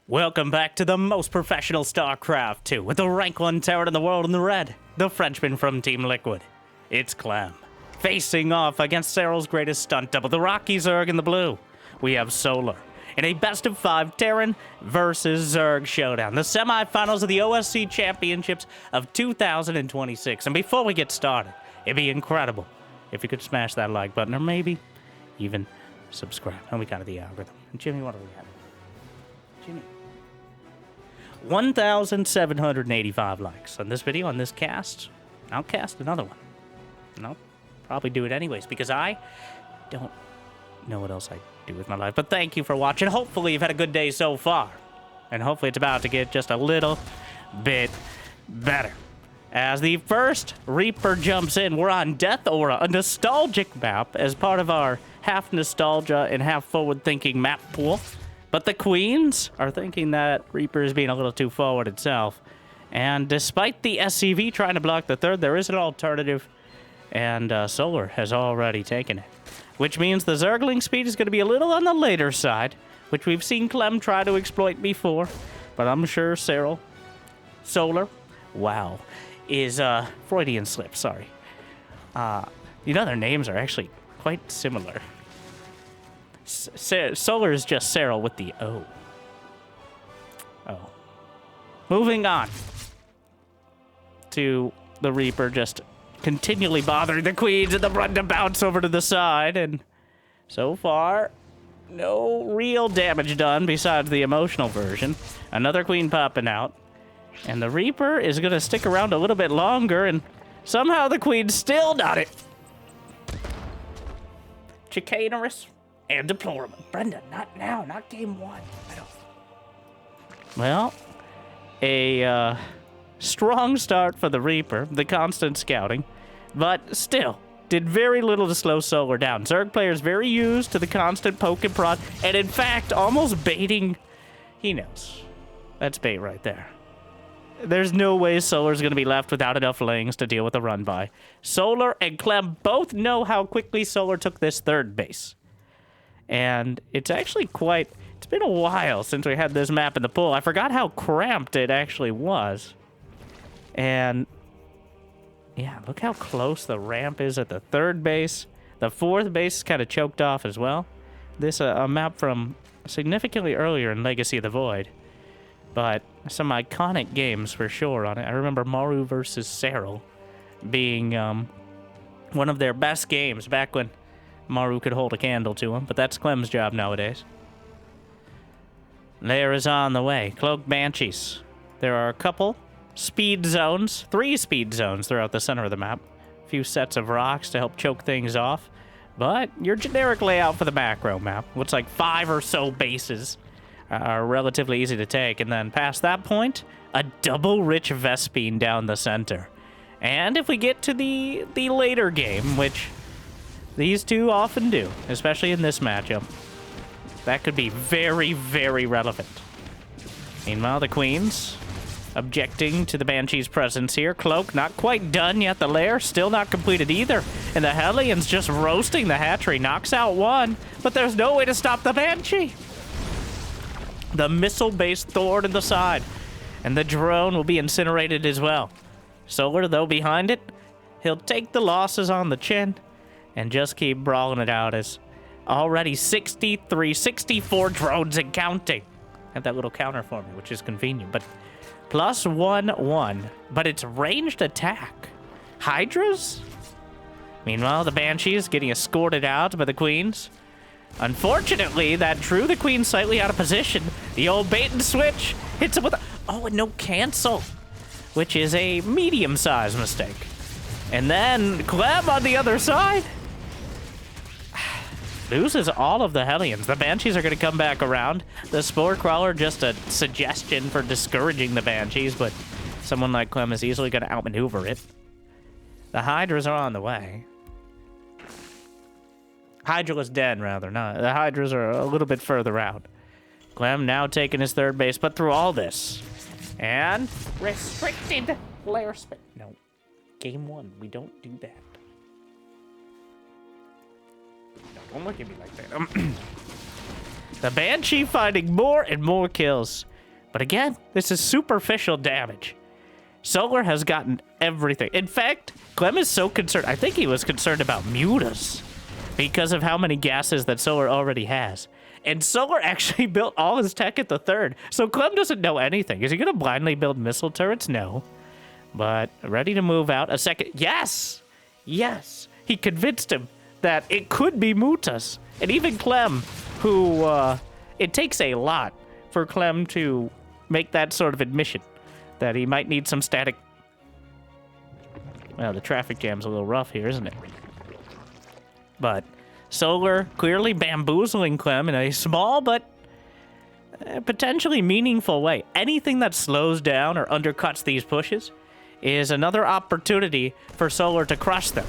Welcome back to the most professional StarCraft 2 with the rank 1 Terran in the world in the red, the Frenchman from Team Liquid. It's Clem, facing off against Cyril's greatest stunt double, the Rocky Zerg in the blue. We have Solar in a best of 5 Terran versus Zerg showdown, the semifinals of the OSC Championships of 2026. And before we get started, it'd be incredible if you could smash that like button or maybe even subscribe. And we got the algorithm. And Jimmy, what do we have? Jimmy. 1,785 likes on this video, on this cast. I'll cast another one. And I'll probably do it anyways because I don't know what else I do with my life. But thank you for watching. Hopefully you've had a good day so far. And hopefully it's about to get just a little bit better. As the first Reaper jumps in, we're on Death Aura, a nostalgic map as part of our half nostalgia and half forward-thinking map pool. But the Queens are thinking that Reaper is being a little too forward itself. And despite the SCV trying to block the third, there is an alternative. And Solar has already taken it. Which means the Zergling speed is going to be a little on the later side, which we've seen Clem try to exploit before. But I'm sure Solar, wow, is Freudian slip, sorry. You know, their names are actually quite similar. Solar is just Cyril with the O. Oh. Moving on to the Reaper just continually bothering the Queens and the run to bounce over to the side. And so far, no real damage done besides the emotional version. Another Queen popping out. And the Reaper is going to stick around a little bit longer. And somehow the Queen's still not it. Chicanerous. And deplorable. Brenda, not now, not game one. Well, a strong start for the Reaper, the constant scouting, but still did very little to slow Solar down. Zerg players very used to the constant poke and prod, and in fact, almost baiting. He knows. That's bait right there. There's no way Solar's going to be left without enough lanes to deal with a run by. Solar and Clem both know how quickly Solar took this third base. And it's actually it's been a while since we had this map in the pool. I forgot how cramped it actually was. And yeah, look how close the ramp is at the third base. The fourth base is kind of choked off as well. This a map from significantly earlier in Legacy of the Void. But some iconic games for sure on it. I remember Maru versus Cyril being one of their best games back when Maru could hold a candle to him, but that's Clem's job nowadays. Lair is on the way. Cloaked Banshees. There are a couple speed zones, 3 speed zones throughout the center of the map. A few sets of rocks to help choke things off. But your generic layout for the macro map looks like 5 or so bases are relatively easy to take. And then past that point, a double rich Vespine down the center. And if we get to the later game, which these two often do, especially in this matchup, that could be very, very relevant. Meanwhile, the Queens objecting to the Banshee's presence here. Cloak not quite done yet. The lair still not completed either. And the Hellions just roasting the hatchery. Knocks out one, but there's no way to stop the Banshee. The missile-based Thor in the side. And the drone will be incinerated as well. Solar, though, behind it. He'll take the losses on the chin and just keep brawling it out as already 64 drones and counting. Have that little counter for me, which is convenient. But +1/1. But it's ranged attack. Hydras? Meanwhile, the Banshees getting escorted out by the Queens. Unfortunately, that drew the Queen slightly out of position. The old bait and switch hits him with and no cancel, which is a medium-sized mistake. And then Clem on the other side loses all of the Hellions. The Banshees are going to come back around. The Spore Crawler, just a suggestion for discouraging the Banshees, but someone like Clem is easily going to outmaneuver it. The Hydras are on the way. Hydra is dead, rather. No, the Hydras are a little bit further out. Clem now taking his third base, but through all this. And restricted flare spin. No. Game 1, we don't do that. Don't look at me like that. The Banshee finding more and more kills. But again, this is superficial damage. Solar has gotten everything. In fact, Clem is so concerned. I think he was concerned about mutas because of how many gases that Solar already has. And Solar actually built all his tech at the 3rd. So Clem doesn't know anything. Is he going to blindly build missile turrets? No. But ready to move out. A second. Yes! Yes! He convinced him that it could be mutas. And even Clem, who, it takes a lot for Clem to make that sort of admission that he might need some static. Well, the traffic jam's a little rough here, isn't it? But Solar clearly bamboozling Clem in a small but potentially meaningful way. Anything that slows down or undercuts these pushes is another opportunity for Solar to crush them.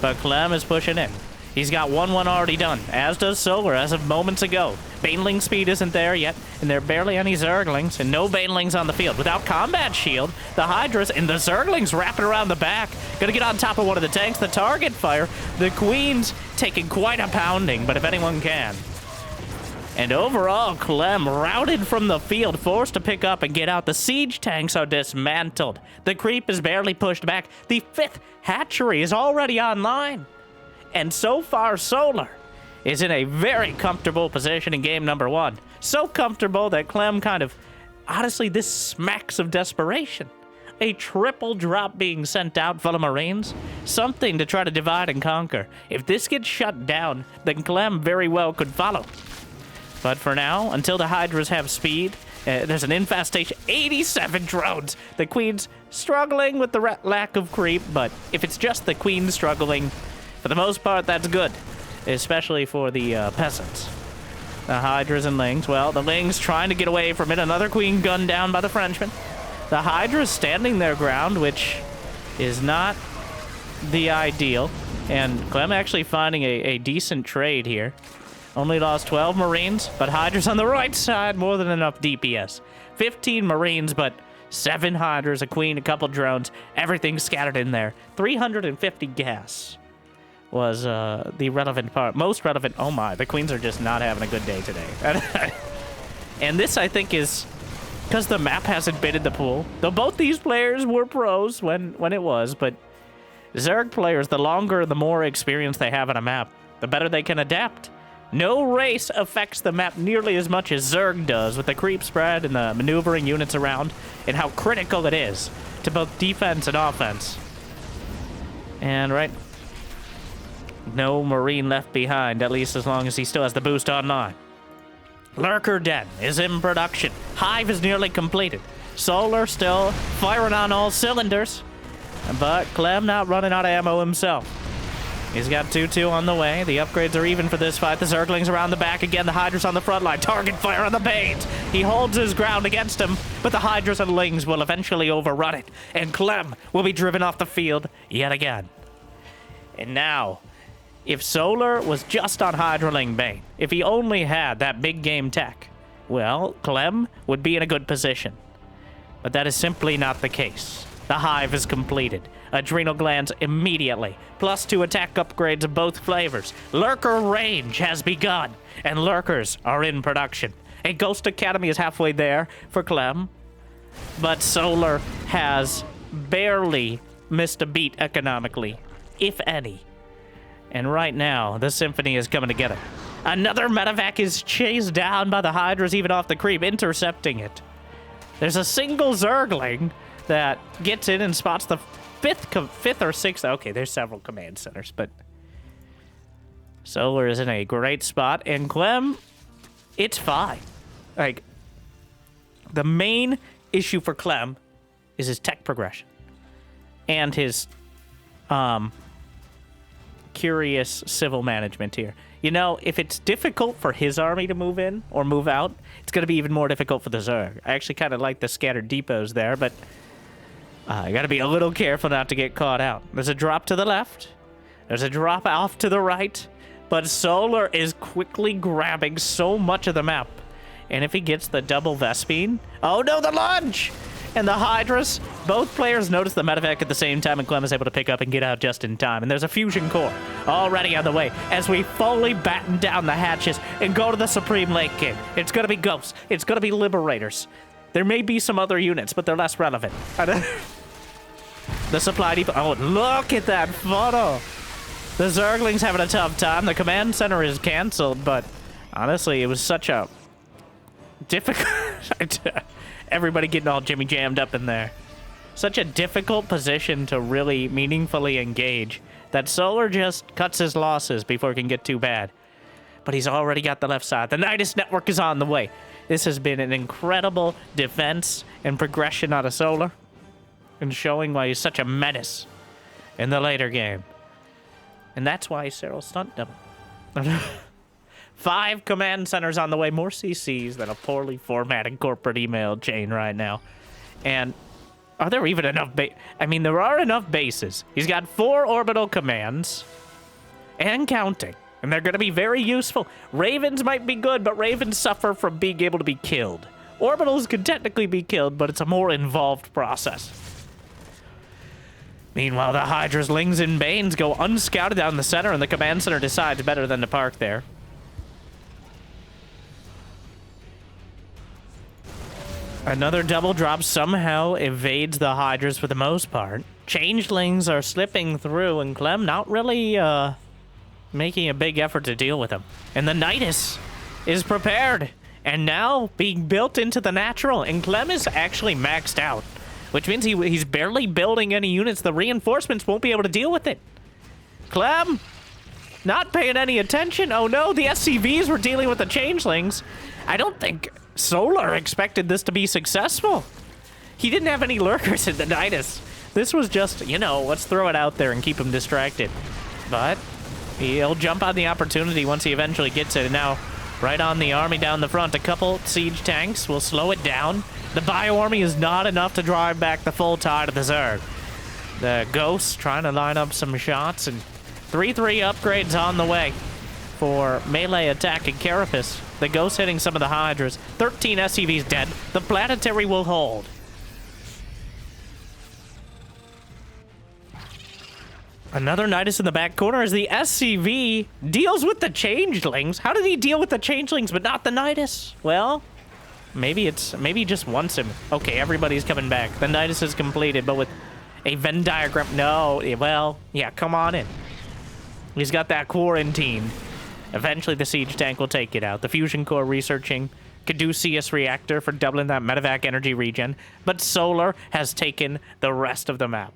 But Clem is pushing in. He's got 1-1 already done, as does Solar as of moments ago. Baneling speed isn't there yet, and there are barely any Zerglings, and no Banelings on the field. Without combat shield, the Hydras and the Zerglings wrapping around the back. Gonna get on top of one of the tanks, the target fire. The Queen's taking quite a pounding, but if anyone can. And overall, Clem routed from the field, forced to pick up and get out. The siege tanks are dismantled. The creep is barely pushed back. The 5th hatchery is already online. And so far, Solar is in a very comfortable position in game number 1. So comfortable that Clem kind of... Honestly, this smacks of desperation. A triple drop being sent out full of Marines. Something to try to divide and conquer. If this gets shut down, then Clem very well could follow. But for now, until the Hydras have speed, there's an infestation. 87 drones! The Queen's struggling with the lack of creep, but if it's just the Queen struggling... For the most part, that's good, especially for the peasants. The Hydras and Lings. Well, the Lings trying to get away from it. Another Queen gunned down by the Frenchman. The Hydras standing their ground, which is not the ideal. And Clem actually finding a decent trade here. Only lost 12 Marines, but Hydras on the right side, more than enough DPS. 15 Marines, but 7 Hydras, a Queen, a couple drones, everything scattered in there. 350 gas. Was the relevant part. Most relevant. Oh my, the Queens are just not having a good day today. And this, I think, is because the map hasn't been in the pool. Though both these players were pros when it was, but Zerg players, the longer, the more experience they have on a map, the better they can adapt. No race affects the map nearly as much as Zerg does with the creep spread and the maneuvering units around and how critical it is to both defense and offense. And right... No Marine left behind, at least as long as he still has the boost online. Lurker Den is in production. Hive is nearly completed. Solar still firing on all cylinders. But Clem not running out of ammo himself. He's got 2-2 on the way. The upgrades are even for this fight. The Zerglings around the back again. The Hydras on the front line. Target fire on the Banes. He holds his ground against him, but the Hydras and Lings will eventually overrun it. And Clem will be driven off the field yet again. And now... If Solar was just on Hydraling Bane, if he only had that big game tech, well, Clem would be in a good position. But that is simply not the case. The Hive is completed. Adrenal glands immediately. +2 attack upgrades of both flavors. Lurker range has begun, and Lurkers are in production. A Ghost Academy is halfway there for Clem, but Solar has barely missed a beat economically, if any. And right now, the symphony is coming together. Another medevac is chased down by the Hydras, even off the creep, intercepting it. There's a single Zergling that gets in and spots the fifth or sixth. Okay, there's several command centers, but Solar is in a great spot. And Clem, it's fine. Like, the main issue for Clem is his tech progression and his, curious civil management here. You know, if it's difficult for his army to move in or move out, it's going to be even more difficult for the Zerg. I actually kind of like the scattered depots there, but I got to be a little careful not to get caught out. There's a drop to the left. There's a drop off to the right, but Solar is quickly grabbing so much of the map. And if he gets the double Vespine... Oh no, the lunge! And the Hydras, both players notice the medevac at the same time, and Clem is able to pick up and get out just in time. And there's a fusion core already on the way as we fully batten down the hatches and go to the Supreme Lake King. It's going to be Ghosts. It's going to be Liberators. There may be some other units, but they're less relevant. The supply depot. Oh, look at that photo. The Zergling's having a tough time. The command center is canceled, but honestly, it was such a difficult... Everybody getting all jimmy jammed up in there. Such a difficult position to really meaningfully engage that Solar just cuts his losses before it can get too bad. But he's already got the left side. The Nidus network is on the way. This has been an incredible defense and progression out of Solar, and showing why he's such a menace in the later game. And that's why Cyril stunned him. 5 command centers on the way. More CCs than a poorly formatted corporate email chain right now. And are there even enough I mean, there are enough bases. He's got 4 orbital commands and counting. And they're going to be very useful. Ravens might be good, but Ravens suffer from being able to be killed. Orbitals could technically be killed, but it's a more involved process. Meanwhile, the Hydras, Lings, and Banes go unscouted down the center, and the command center decides better than to park there. Another double drop somehow evades the Hydras for the most part. Changelings are slipping through, and Clem not really, making a big effort to deal with them. And the Nidus is prepared and now being built into the natural, and Clem is actually maxed out, which means he's barely building any units. The reinforcements won't be able to deal with it. Clem, not paying any attention. Oh no, the SCVs were dealing with the changelings. I don't think Solar expected this to be successful. He didn't have any lurkers in the Nidus. This was just, you know, let's throw it out there and keep him distracted. But he'll jump on the opportunity once he eventually gets it. And now, right on the army down the front, a couple siege tanks will slow it down. The bio-army is not enough to drive back the full tide of the Zerg. The Ghosts trying to line up some shots, and 3-3 upgrades on the way for melee attack and Carapace. The Ghosts hitting some of the Hydras. 13 SCVs dead. The Planetary will hold. Another Nidus in the back corner as the SCV deals with the Changelings. How did he deal with the Changelings but not the Nidus? Well, maybe he just wants him. Okay, everybody's coming back. The Nidus is completed, but with a Venn diagram. No, well, yeah, come on in. He's got that quarantine. Eventually, the siege tank will take it out. The fusion core researching Caduceus reactor for doubling that medevac energy regen. But Solar has taken the rest of the map.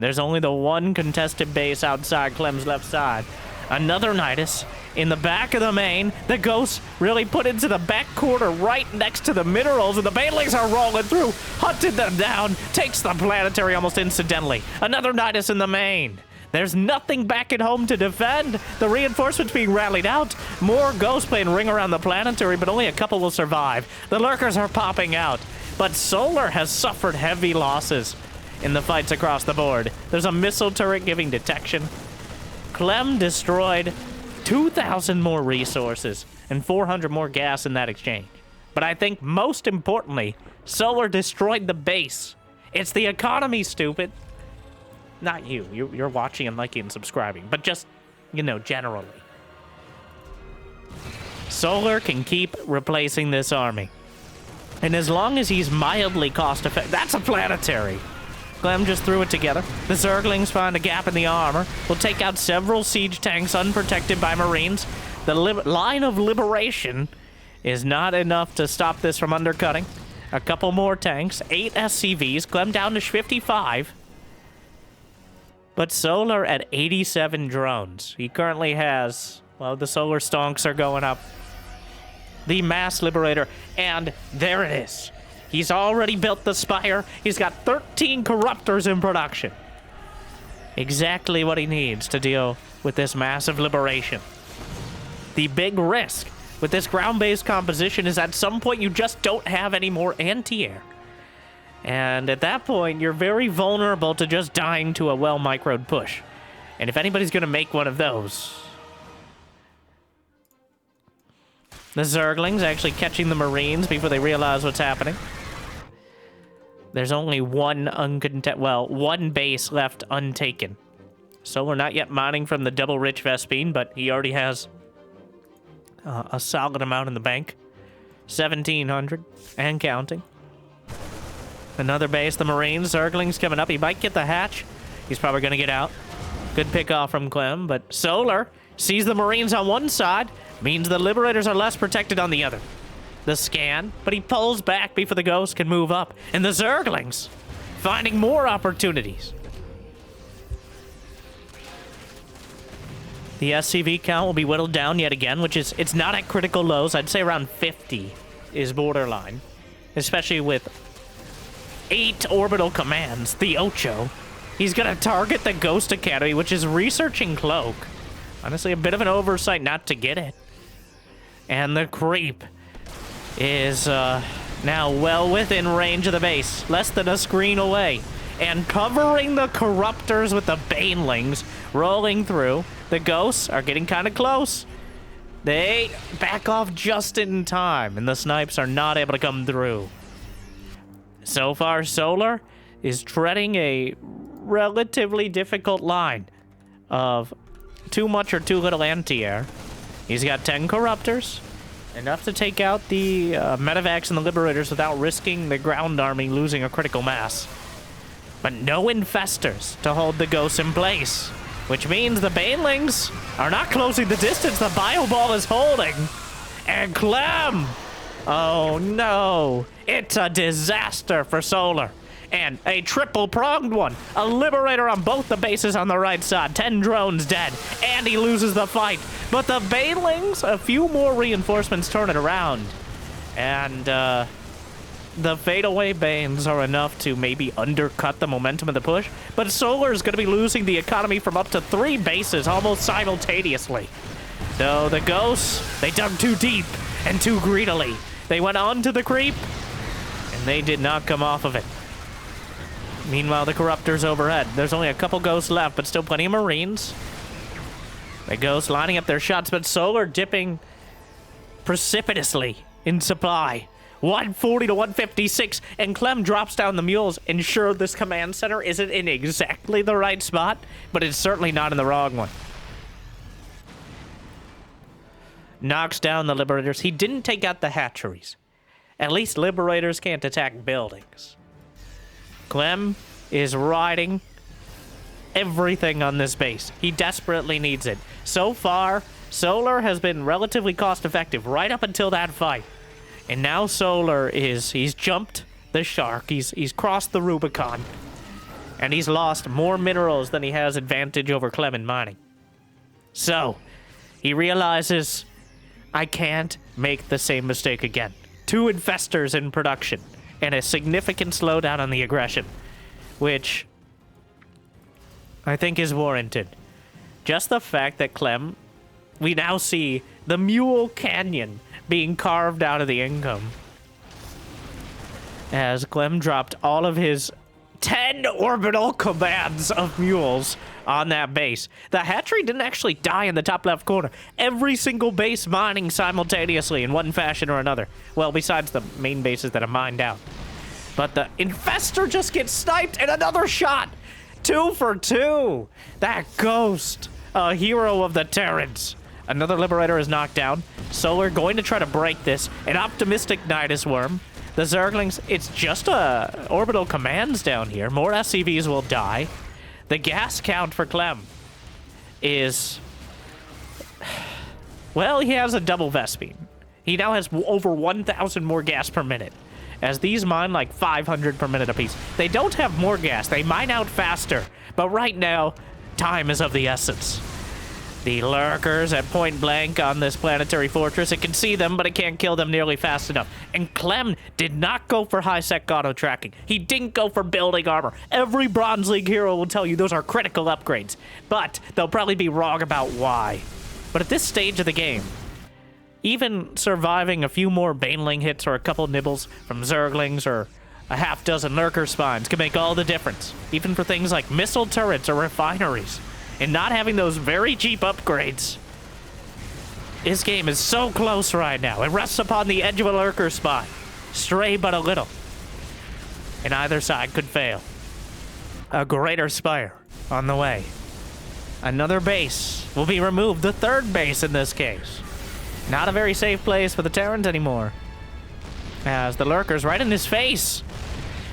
There's only the one contested base outside Clem's left side. Another Nidus in the back of the main. The Ghosts really put into the back corner right next to the minerals, and the Banelings are rolling through. Hunted them down. Takes the Planetary almost incidentally. Another Nidus in the main. There's nothing back at home to defend. The reinforcements being rallied out. More Ghosts playing ring around the Planetary, but only a couple will survive. The Lurkers are popping out. But Solar has suffered heavy losses in the fights across the board. There's a missile turret giving detection. Clem destroyed 2,000 more resources and 400 more gas in that exchange. But I think most importantly, Solar destroyed the base. It's the economy, stupid. Not you. You're watching and liking and subscribing, but just, you know, generally. Solar can keep replacing this army. And as long as he's mildly cost-effective... That's a Planetary! Clem just threw it together. The Zerglings find a gap in the armor. Will take out several siege tanks unprotected by Marines. The line of liberation is not enough to stop this from undercutting. A couple more tanks. 8 SCVs. Clem down to 55. But Solar at 87 drones. He currently has... Well, the Solar stonks are going up. The Mass Liberator. And there it is. He's already built the Spire. He's got 13 Corruptors in production. Exactly what he needs to deal with this massive liberation. The big risk with this ground-based composition is at some point you just don't have any more anti-air. And at that point, you're very vulnerable to just dying to a well-microed push. And if anybody's going to make one of those... The Zerglings actually catching the Marines before they realize what's happening. There's only one base left untaken. Solar not yet mining from the double rich Vespine, but he already has a solid amount in the bank. 1,700 and counting. Another base, the Marines. Zergling's coming up. He might get the hatch. He's probably going to get out. Good pick off from Clem, but Solar sees the Marines on one side, means the Liberators are less protected on the other. The scan, but he pulls back before the Ghost can move up. And the Zerglings finding more opportunities. The SCV count will be whittled down yet again, which is, it's not at critical lows. I'd say around 50 is borderline, especially with 8 orbital commands, the Ocho. He's going to target the Ghost Academy, which is researching Cloak. Honestly, a bit of an oversight not to get it. And the Creep is now well within range of the base, less than a screen away. And covering the Corruptors with the Banelings, rolling through. The Ghosts are getting kind of close. They back off just in time, and the Snipes are not able to come through. So far, Solar is treading a relatively difficult line of too much or too little anti-air. He's got 10 Corruptors, enough to take out the Medivacs and the Liberators without risking the ground army losing a critical mass. But no Infestors to hold the Ghosts in place, which means the Banelings are not closing the distance. The Bio Ball is holding. And Clem! Oh no! It's a disaster for Solar. And a triple-pronged one. A Liberator on both the bases on the right side. 10 drones dead. And he loses the fight. But the Banelings, a few more reinforcements turn it around. And the fadeaway Banes are enough to maybe undercut the momentum of the push. But Solar is going to be losing the economy from up to 3 bases almost simultaneously. Though the Ghosts, they dug too deep and too greedily. They went on to the Creep, and they did not come off of it. Meanwhile, the Corruptors overhead. There's only a couple Ghosts left, but still plenty of Marines. The Ghosts lining up their shots, but Solar dipping precipitously in supply. 140 to 156, and Clem drops down the mules. And sure, this command center isn't in exactly the right spot, but it's certainly not in the wrong one. Knocks down the Liberators. He didn't take out the hatcheries. At least Liberators can't attack buildings. Clem is riding everything on this base. He desperately needs it. So far, Solar has been relatively cost-effective right up until that fight. And now Solar he's jumped the shark. He's crossed the Rubicon. And he's lost more minerals than he has advantage over Clem in mining. So, he realizes, I can't make the same mistake again. 2 Infestors in production. And a significant slowdown on the aggression, which I think is warranted. Just the fact that Clem, we now see the Mule Canyon being carved out of the income. As Clem dropped all of his 10 orbital commands of mules on that base. The hatchery didn't actually die in the top left corner. Every single base mining simultaneously in one fashion or another. Well, besides the main bases that are mined out. But the Infestor just gets sniped and another shot. 2 for 2. That Ghost, a hero of the Terrans. Another Liberator is knocked down. Solar going to try to break this. An optimistic Nidus Worm. The Zerglings, it's just orbital commands down here. More SCVs will die. The gas count for Clem is... Well, he has a double Vespine. He now has over 1,000 more gas per minute. As these mine like 500 per minute apiece. They don't have more gas. They mine out faster. But right now, time is of the essence. The lurkers at point blank on this planetary fortress. It can see them, but it can't kill them nearly fast enough. And Clem did not go for high-sec auto-tracking. He didn't go for building armor. Every Bronze League hero will tell you those are critical upgrades. But they'll probably be wrong about why. But at this stage of the game, even surviving a few more Baneling hits or a couple nibbles from Zerglings or a half dozen lurker spines can make all the difference. Even for things like missile turrets or refineries. And not having those very cheap upgrades. This game is so close right now. It rests upon the edge of a lurker spot. Stray but a little. And either side could fail. A greater spire on the way. Another base will be removed. The 3rd base in this case. Not a very safe place for the Terrans anymore. As the lurkers right in his face.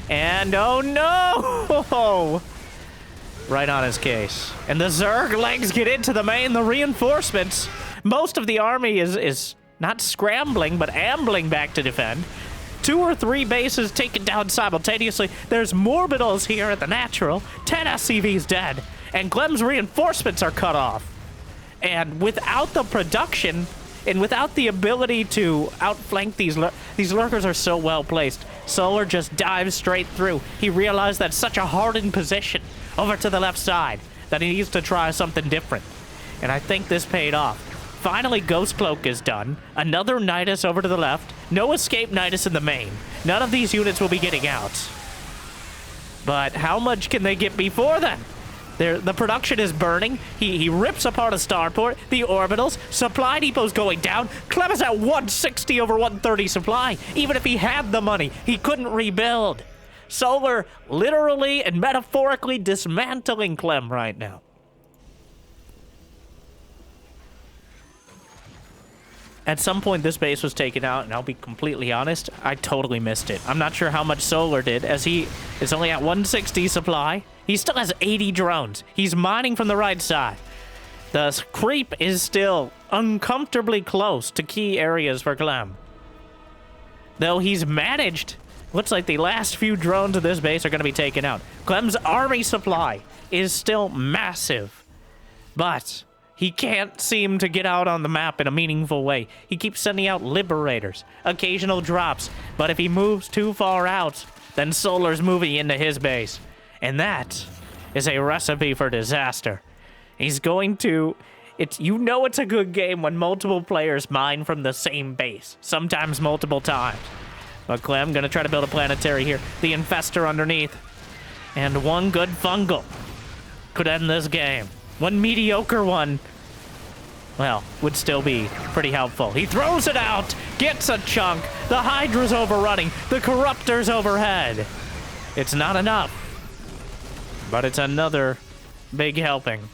And oh no! Right on his case. And the Zerglings get into the main, the reinforcements. Most of the army is not scrambling, but ambling back to defend. 2 or 3 bases taken down simultaneously. There's Morbidals here at the natural. 10 SCVs dead. And Clem's reinforcements are cut off. And without the production, and without the ability to outflank these lurkers are so well placed. Solar just dives straight through. He realized that's such a hardened position over to the left side that he needs to try something different. And I think this paid off. Finally, Ghost Cloak is done. Another Nidus over to the left. No escape Nidus in the main. None of these units will be getting out. But how much can they get before then? The production is burning. He rips apart a starport. The orbitals. Supply depot's going down. Clem is at 160 over 130 supply. Even if he had the money, he couldn't rebuild. Solar literally and metaphorically dismantling Clem right now. At some point, this base was taken out, and I'll be completely honest, I totally missed it. I'm not sure how much Solar did, as he is only at 160 supply. He still has 80 drones. He's mining from the right side. The creep is still uncomfortably close to key areas for Clem. Though he's managed, looks like the last few drones of this base are going to be taken out. Clem's army supply is still massive, but he can't seem to get out on the map in a meaningful way. He keeps sending out liberators, occasional drops, but if he moves too far out, then Solar's moving into his base. And that is a recipe for disaster. He's going to... You know it's a good game when multiple players mine from the same base, sometimes multiple times. But Clem gonna try to build a planetary here. The Infestor underneath. And one good fungal could end this game. One mediocre one, well, would still be pretty helpful. He throws it out, gets a chunk. The Hydra's overrunning. The Corruptor's overhead. It's not enough, but it's another big helping.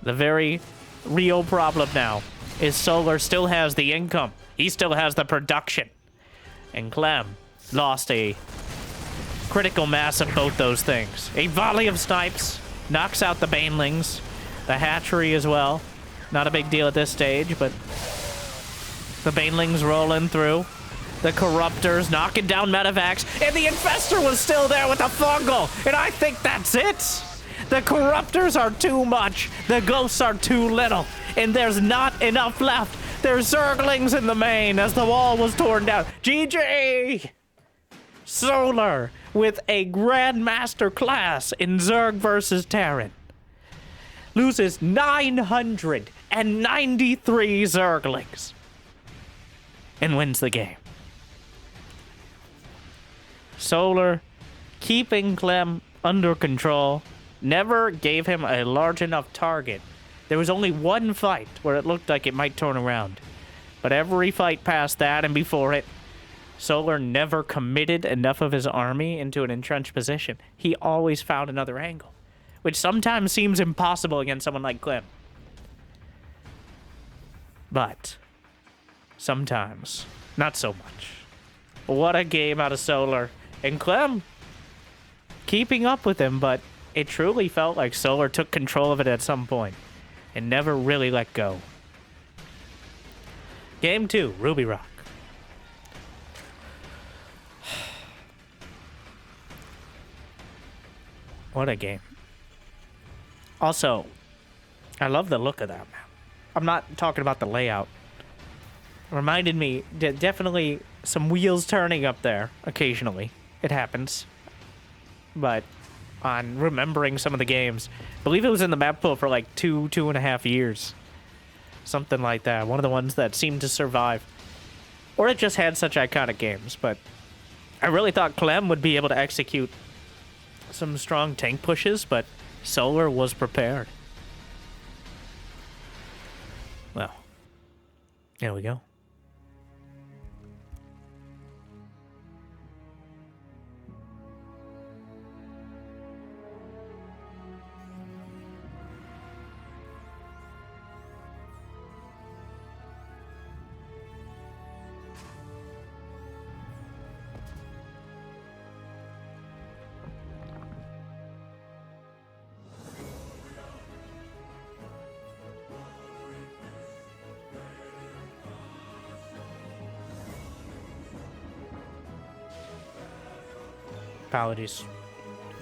The very real problem now is Solar still has the income. He still has the production. And Clem lost a critical mass of both those things. A volley of snipes knocks out the Banelings, the hatchery as well. Not a big deal at this stage, but the Banelings rolling through. The Corruptors knocking down Medevacs, and the Infestor was still there with the fungal, and I think that's it. The Corruptors are too much, the Ghosts are too little, and there's not enough left. There's Zerglings in the main as the wall was torn down. GG! Solar with a Grandmaster class in Zerg versus Terran loses 993 Zerglings and wins the game. Solar keeping Clem under control, never gave him a large enough target. There was only one fight where it looked like it might turn around, but every fight past that and before it, Solar never committed enough of his army into an entrenched position. He always found another angle, which sometimes seems impossible against someone like Clem. But sometimes, not so much. What a game out of Solar. And Clem keeping up with him, but it truly felt like Solar took control of it at some point and never really let go. Game 2, Ruby Rock. What a game. Also, I love the look of that map. I'm not talking about the layout. Reminded me, definitely some wheels turning up there occasionally. It happens. But on remembering some of the games, I believe it was in the map pool for like 2.5 years. Something like that. One of the ones that seemed to survive. Or it just had such iconic games. But I really thought Clem would be able to execute some strong tank pushes, but Solar was prepared. Well, there we go. Apologies.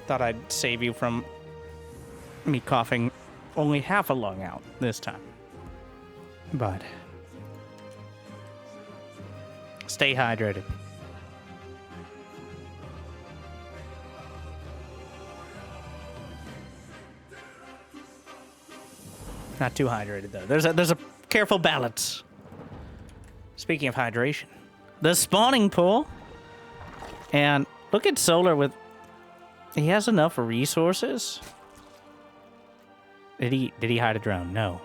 Thought I'd save you from me coughing only half a lung out this time. But stay hydrated. Not too hydrated though. There's a careful balance. Speaking of hydration, the spawning pool, and look at Solar with. He has enough resources. Did he hide a drone? No.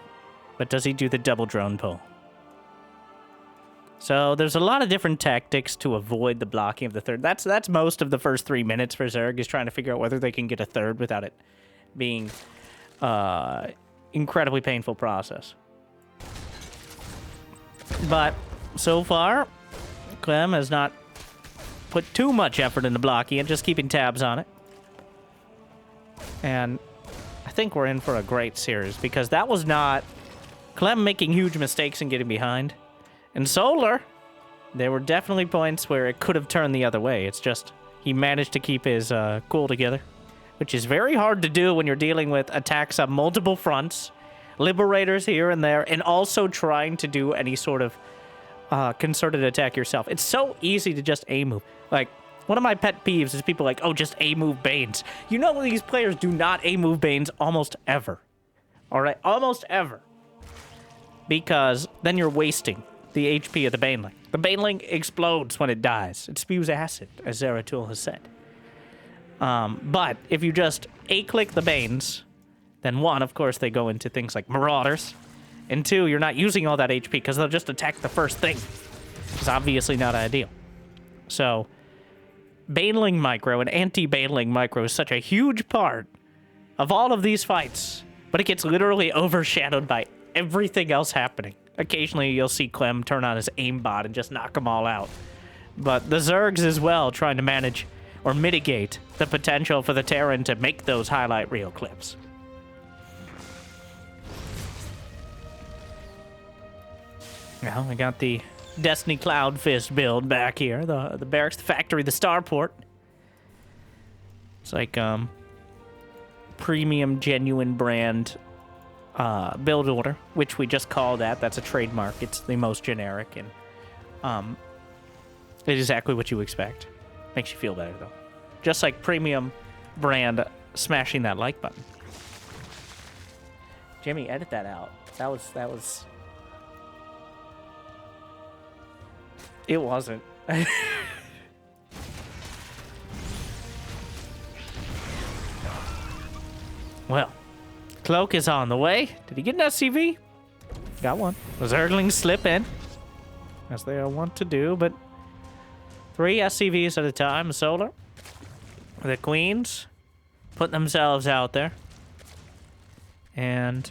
But does he do the double drone pull? So there's a lot of different tactics to avoid the blocking of the third. That's most of the first 3 minutes for Zerg, is trying to figure out whether they can get a third without it being incredibly painful process. But so far, Clem has not put too much effort into blocking it, just keeping tabs on it. And I think we're in for a great series, because that was not Clem making huge mistakes and getting behind. And Solar, there were definitely points where it could have turned the other way. It's just he managed to keep his cool together, which is very hard to do when you're dealing with attacks on multiple fronts, liberators here and there, and also trying to do any sort of concerted attack yourself. It's so easy to just A-move. Like, one of my pet peeves is people like, oh, just A-move Banes. You know these players do not A-move Banes almost ever. Alright? Almost ever. Because then you're wasting the HP of the Baneling. The Baneling explodes when it dies. It spews acid, as Zeratul has said. But if you just A-click the Banes, then one, of course, they go into things like Marauders. And two, you're not using all that HP because they'll just attack the first thing. It's obviously not ideal. So, Baneling micro and anti-Baneling micro is such a huge part of all of these fights, but it gets literally overshadowed by everything else happening. Occasionally, you'll see Clem turn on his aimbot and just knock them all out. But the Zergs as well, trying to manage or mitigate the potential for the Terran to make those highlight reel clips. Now, we got the Destiny Cloud Fist build back here. The barracks, the factory, the starport. It's like, premium, genuine brand build order, which we just call that. That's a trademark. It's the most generic, and it's exactly what you expect. Makes you feel better, though. Just like premium brand smashing that like button. Jimmy, edit that out. That was... It wasn't. Well, Cloak is on the way. Did he get an SCV? Got one. The Zerglings slip in, as they want to do, but 3 SCVs at a time. Solar. The Queens put themselves out there. And...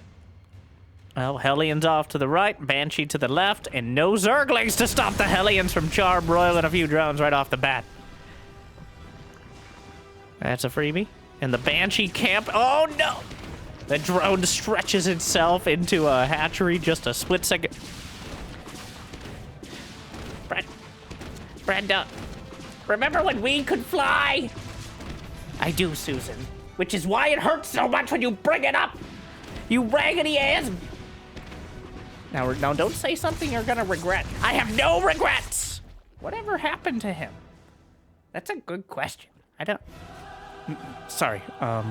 well, Hellions off to the right, Banshee to the left, and no Zerglings to stop the Hellions from Charm Roiling a few drones right off the bat. That's a freebie. And the Banshee camp. Oh, no! The drone stretches itself into a hatchery just a split second. Brenda, remember when we could fly? I do, Susan. Which is why it hurts so much when you bring it up. You raggedy ass. Now, don't say something you're gonna regret. I have no regrets! Whatever happened to him? That's a good question. I don't... Sorry, I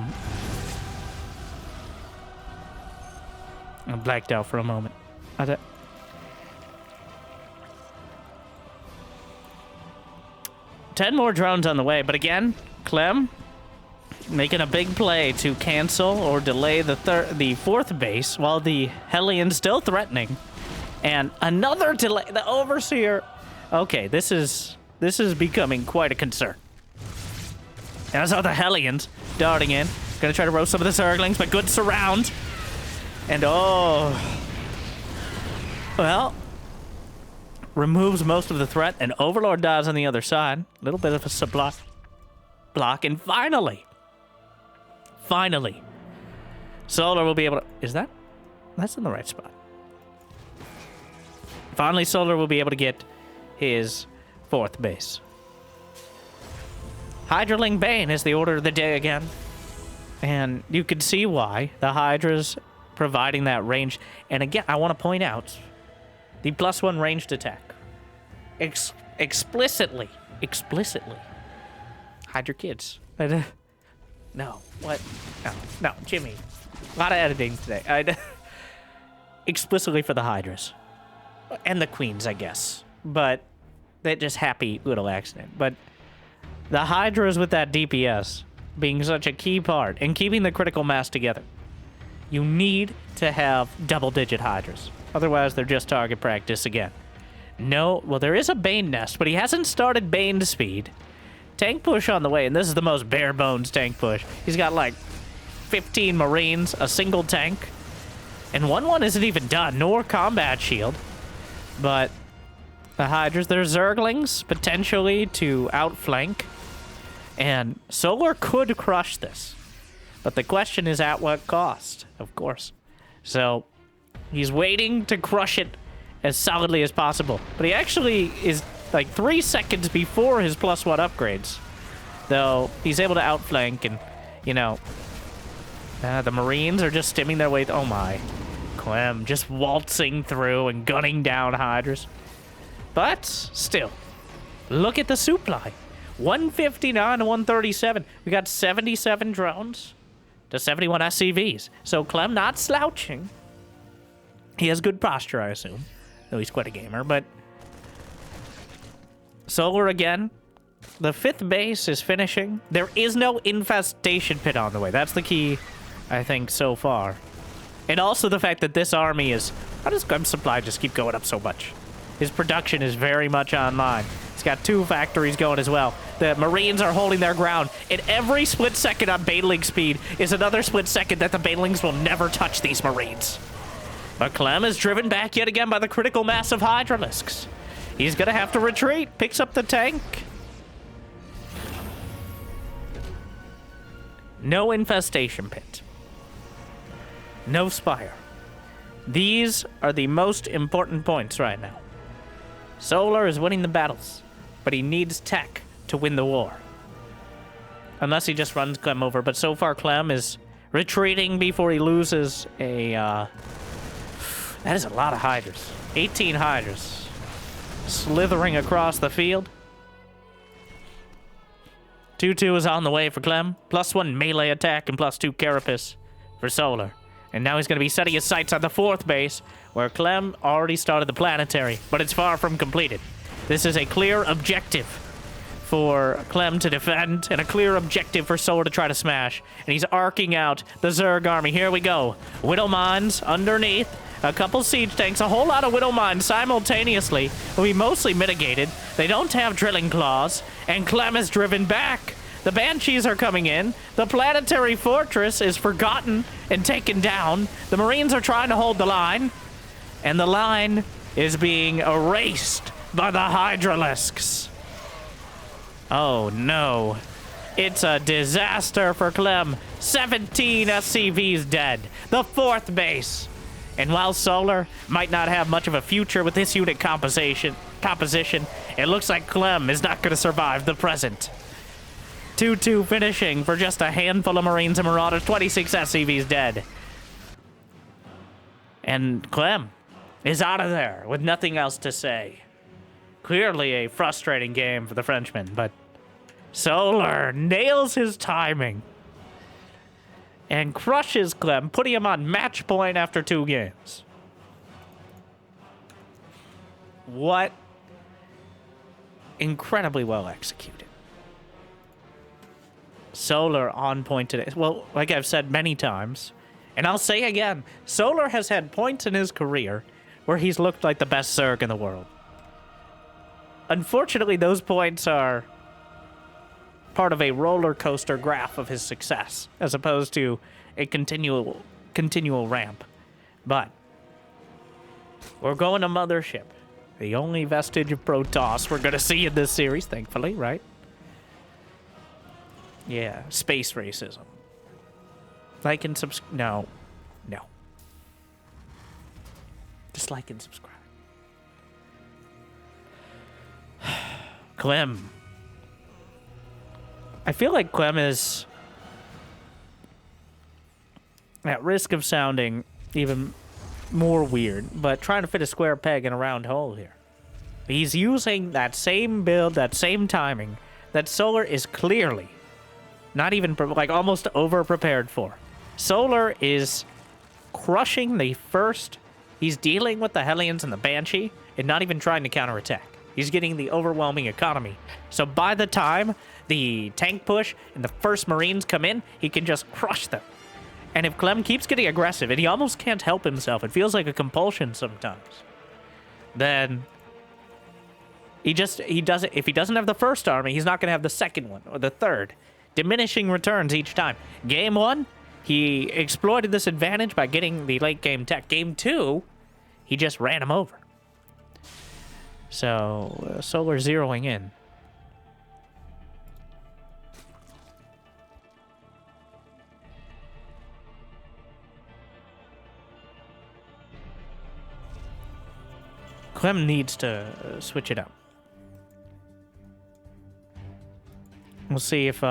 blacked out for a moment. 10 more drones on the way, but again, Clem making a big play to cancel or delay the 4th base while the Hellions still threatening. And another delay. The Overseer. Okay, this is becoming quite a concern. And I saw the Hellions darting in. Gonna try to roast some of the Zerglings, but good surround. And oh. Well. Removes most of the threat, and Overlord dies on the other side. A little bit of a sub-block. And finally, Solar will be able to... Is that? That's in the right spot. Finally, Solar will be able to get his 4th base. Hydraling Bane is the order of the day again. And you can see why the Hydra's providing that range. And again, I want to point out the +1 ranged attack. Explicitly. Hide your kids. No, what? No, Jimmy. A lot of editing today. Explicitly for the Hydras. And the Queens, I guess. But they're just happy little accident. But the Hydras with that DPS being such a key part in keeping the critical mass together. You need to have double-digit Hydras. Otherwise, they're just target practice again. No, well, there is a Bane nest, but he hasn't started Bane speed. Tank push on the way, and this is the most bare-bones tank push. He's got, like, 15 Marines, a single tank, and 1-1 isn't even done, nor combat shield. But the Hydras, they're Zerglings, potentially, to outflank. And Solar could crush this. But the question is at what cost, of course. So he's waiting to crush it as solidly as possible. But he actually is like 3 seconds before his +1 upgrades. Though he's able to outflank and, you know, the Marines are just stimming their way. Oh my. Clem just waltzing through and gunning down Hydras. But still, look at the supply. 159 to 137. We got 77 drones to 71 SCVs. So Clem not slouching. He has good posture, I assume. Though he's quite a gamer, but Solar again. The 5th base is finishing. There is no infestation pit on the way. That's the key, I think, so far. And also the fact that this army is... How does Clem's supply just keep going up so much? His production is very much online. He's got 2 factories going as well. The Marines are holding their ground. And every split second on Baneling speed is another split second that the Banelings will never touch these Marines. But Clem is driven back yet again by the critical mass of Hydralisks. He's going to have to retreat. Picks up the tank. No infestation pit. No spire. These are the most important points right now. Solar is winning the battles, but he needs tech to win the war. Unless he just runs Clem over, but so far Clem is retreating before he loses a... That is a lot of Hydras. 18 Hydras. Slithering across the field. 2-2 is on the way for Clem. +1 melee attack and +2 carapace for Solar. And now he's going to be setting his sights on the 4th base, where Clem already started the planetary, but it's far from completed. This is a clear objective for Clem to defend, and a clear objective for Solar to try to smash. And he's arcing out the Zerg army. Here we go. Widow Mines underneath. A couple siege tanks, a whole lot of Widow Mines simultaneously will be mostly mitigated. They don't have drilling claws, and Clem is driven back. The banshees are coming in. The planetary fortress is forgotten and taken down. The Marines are trying to hold the line, and the line is being erased by the Hydralisks. Oh no. It's a disaster for Clem. 17 SCVs dead. The 4th base. And while Solar might not have much of a future with this unit composition, it looks like Clem is not going to survive the present. 2-2 finishing for just a handful of Marines and Marauders. 26 SCVs dead. And Clem is out of there with nothing else to say. Clearly a frustrating game for the Frenchman, but Solar nails his timing and crushes Clem, putting him on match point after 2 games. What incredibly well executed. Solar on point today. Well, like I've said many times, and I'll say again, Solar has had points in his career where he's looked like the best Zerg in the world. Unfortunately, those points are part of a roller coaster graph of his success, as opposed to a continual ramp. But we're going to Mothership, the only vestige of Protoss we're going to see in this series, thankfully, right? Yeah, space racism. Like and subscribe. No. Just like and subscribe. Clem. I feel like Clem is at risk of sounding even more weird, but trying to fit a square peg in a round hole here. He's using that same build, that same timing, that Solar is clearly not even, like, almost over-prepared for. Solar is crushing the first. He's dealing with the Hellions and the Banshee and not even trying to counterattack. He's getting the overwhelming economy. So by the time the tank push and the first Marines come in, he can just crush them. And if Clem keeps getting aggressive, and he almost can't help himself, it feels like a compulsion sometimes, then he doesn't, if he doesn't have the first army, he's not going to have the second one or the third. Diminishing returns each time. Game 1, he exploited this advantage by getting the late game tech. Game 2, he just ran him over. So, Solar zeroing in. Clem needs to switch it up. We'll see if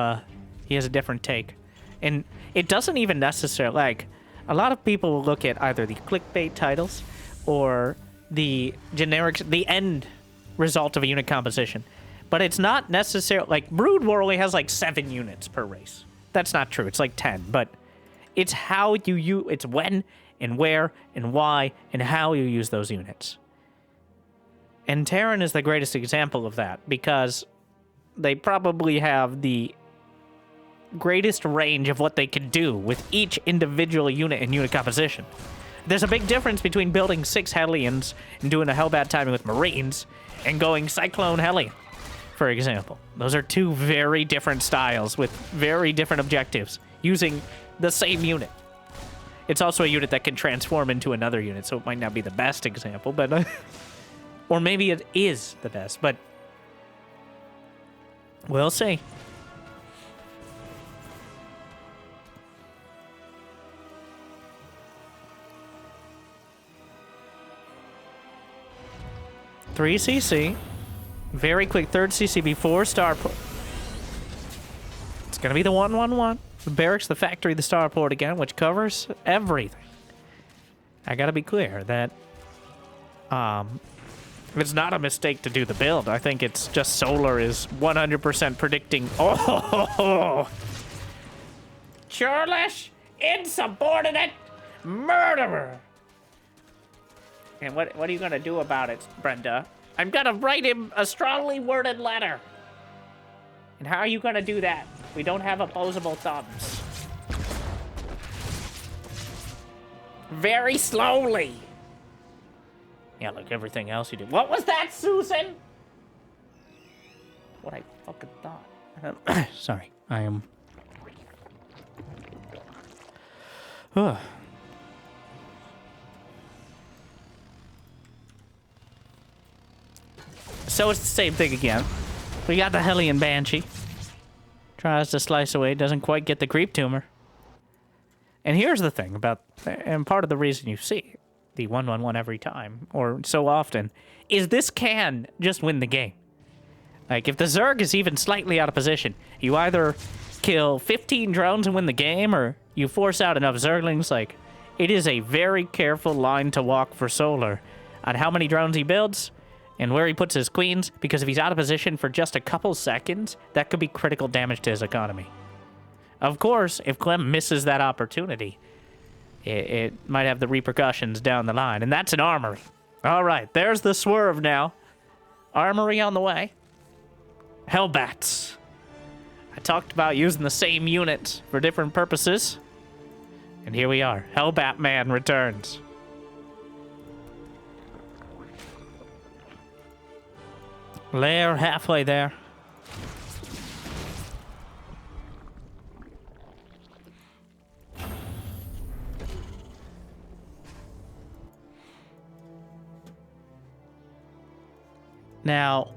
he has a different take. And it doesn't even necessarily, like, a lot of people will look at either the clickbait titles or the generic, the end result of a unit composition. But it's not necessarily, like, Brood War only has like 7 units per race. That's not true, it's like 10, but it's how it's when and where and why and how you use those units. And Terran is the greatest example of that, because they probably have the greatest range of what they can do with each individual unit and unit composition. There's a big difference between building 6 Hellions and doing a Hellbat timing with Marines and going Cyclone Hellion, for example. Those are 2 very different styles with very different objectives using the same unit. It's also a unit that can transform into another unit, so it might not be the best example, but or maybe it is the best, but we'll see. Three CC. Very quick 3rd CC before Starport. It's going to be the 1-1-1. The barracks, the factory, the Starport again, which covers everything. I got to be clear that it's not a mistake to do the build. I think it's just Solar is 100% predicting. Oh! Churlish, insubordinate, murderer! And what are you going to do about it, Brenda? I'm going to write him a strongly worded letter. And how are you going to do that? We don't have opposable thumbs. Very slowly. Yeah, like everything else you do. What was that, Susan? What I fucking thought. Sorry, I am... So it's the same thing again. We got the Hellion Banshee. Tries to slice away, doesn't quite get the creep tumor. And here's the thing about, and part of the reason you see the 1-1-1 every time, or so often, is this can just win the game. Like, if the Zerg is even slightly out of position, you either kill 15 drones and win the game, or you force out enough Zerglings. Like, it is a very careful line to walk for Solar on how many drones he builds and where he puts his queens, because if he's out of position for just a couple seconds, that could be critical damage to his economy. Of course, if Clem misses that opportunity, it might have the repercussions down the line, and that's an armory. All right, there's the swerve now. Armory on the way. Hellbats. I talked about using the same units for different purposes, and here we are. Hellbat Man returns. Lair halfway there. Now,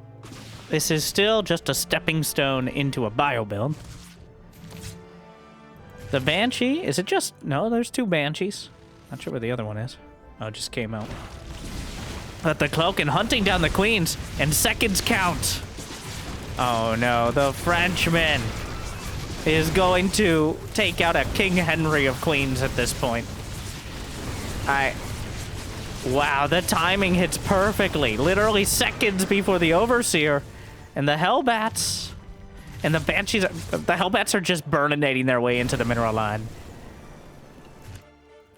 this is still just a stepping stone into a bio build. The Banshee, is it just... No, there's 2 Banshees. Not sure where the other one is. Oh, it just came out. But the cloak and hunting down the queens, and seconds count. Oh no, the Frenchmen. is going to take out a King Henry of Queens at this point. Wow, the timing hits perfectly. Literally seconds before the Overseer. And the Hellbats and the Banshees, the Hellbats are just burninating their way into the mineral line.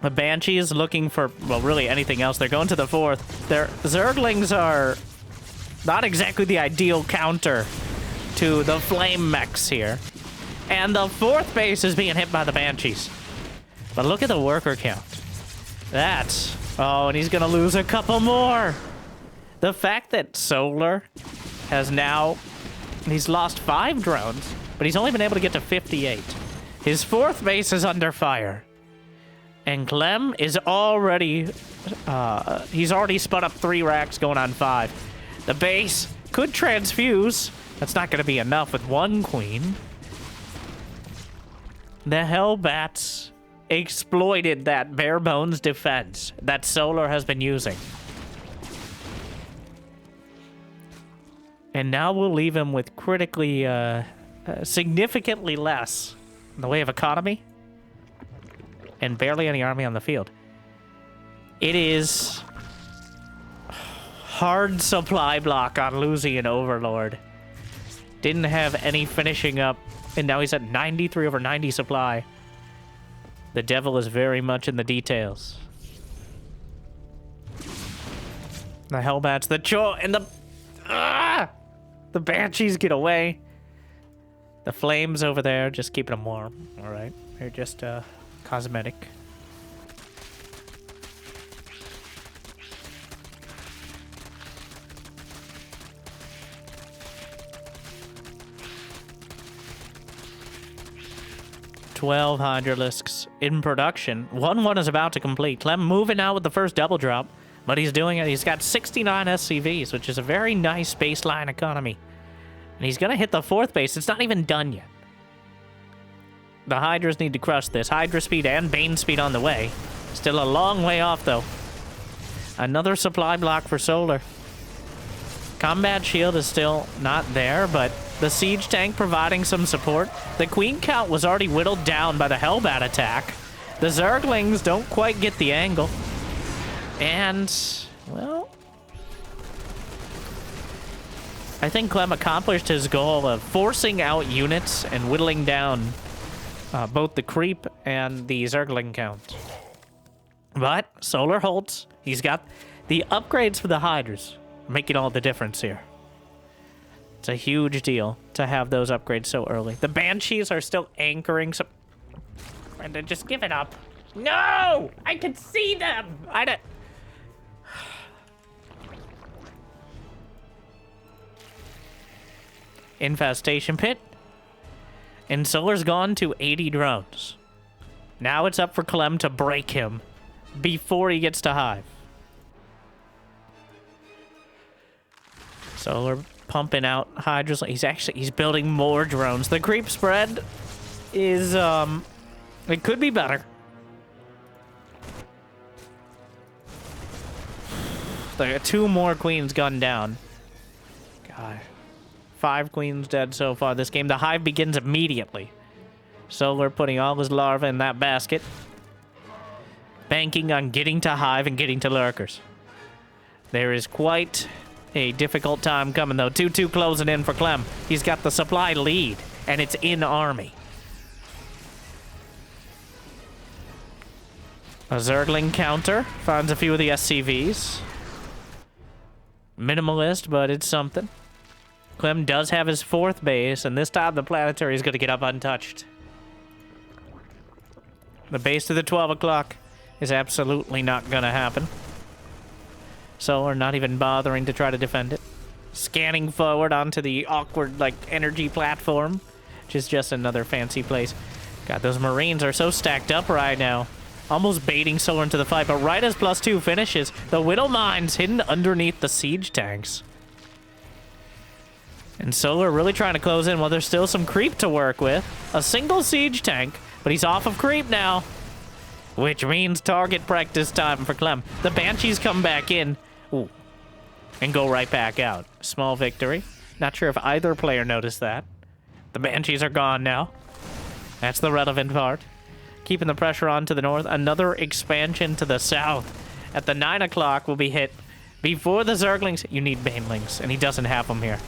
The Banshees looking for, well, really anything else. They're going to the fourth. Their Zerglings are not exactly the ideal counter to the Flame Mechs here. And the fourth base is being hit by the Banshees. But look at the worker count. That's... Oh, and he's gonna lose a couple more. The fact that Solar has now... He's lost 5 drones, but he's only been able to get to 58. His fourth base is under fire. And Clem is already... he's already spun up 3 racks going on 5. The base could transfuse. That's not gonna be enough with 1 queen. The Hellbats exploited that bare bones defense that Solar has been using. And now we'll leave him with critically, significantly less in the way of economy and barely any army on the field. It is hard supply block on Lucian Overlord. Didn't have any finishing up, and now he's at 93 over 90 supply. The devil is very much in the details. The Hellbats, and the Banshees get away. The Flames over there, just keeping them warm. All right, they're just cosmetic. $12 Hydralisks in production. 1-1 is about to complete. Clem moving out with the first double drop, but he's doing it. He's got 69 SCVs, which is a very nice baseline economy. And he's going to hit the fourth base. It's not even done yet. The Hydras need to crush this. Hydra speed and Bane speed on the way. Still a long way off, though. Another supply block for Solar. Combat shield is still not there, but the siege tank providing some support. The queen count was already whittled down by the Hellbat attack. The Zerglings don't quite get the angle. And, well, I think Clem accomplished his goal of forcing out units and whittling down both the creep and the Zergling count. But Solar holds. He's got the upgrades for the Hydras, making all the difference here. It's a huge deal to have those upgrades so early. The Banshees are still anchoring some... Brendan, just give it up. No! I can see them! I don't... Infestation pit. And Solar's gone to 80 drones. Now it's up for Clem to break him before he gets to Hive. Solar pumping out Hydras. He's building more drones. The creep spread is, it could be better. There are 2 more queens gunned down. God. 5 queens dead so far this game. The Hive begins immediately. Solar putting all his larvae in that basket. Banking on getting to Hive and getting to Lurkers. There is quite a difficult time coming, though. 2-2 closing in for Clem. He's got the supply lead, and it's in army. A Zergling counter finds a few of the SCVs. Minimalist, but it's something. Clem does have his 4th base, and this time the planetary is going to get up untouched. The base to the 12 o'clock is absolutely not going to happen. Solar not even bothering to try to defend it. Scanning forward onto the awkward, like, energy platform, which is just another fancy place. God, those Marines are so stacked up right now. Almost baiting Solar into the fight, but right as +2 finishes, the Widow Mine's hidden underneath the siege tanks. And Solar really trying to close in while there's still some creep to work with. A single siege tank, but he's off of creep now. Which means target practice time for Clem. The Banshees come back in. Ooh. And go right back out. Small victory. Not sure if either player noticed that. The Banshees are gone now. That's the relevant part. Keeping the pressure on to the north. Another expansion to the south. At the 9 o'clock will be hit before the Zerglings. You need banelings, and he doesn't have them here.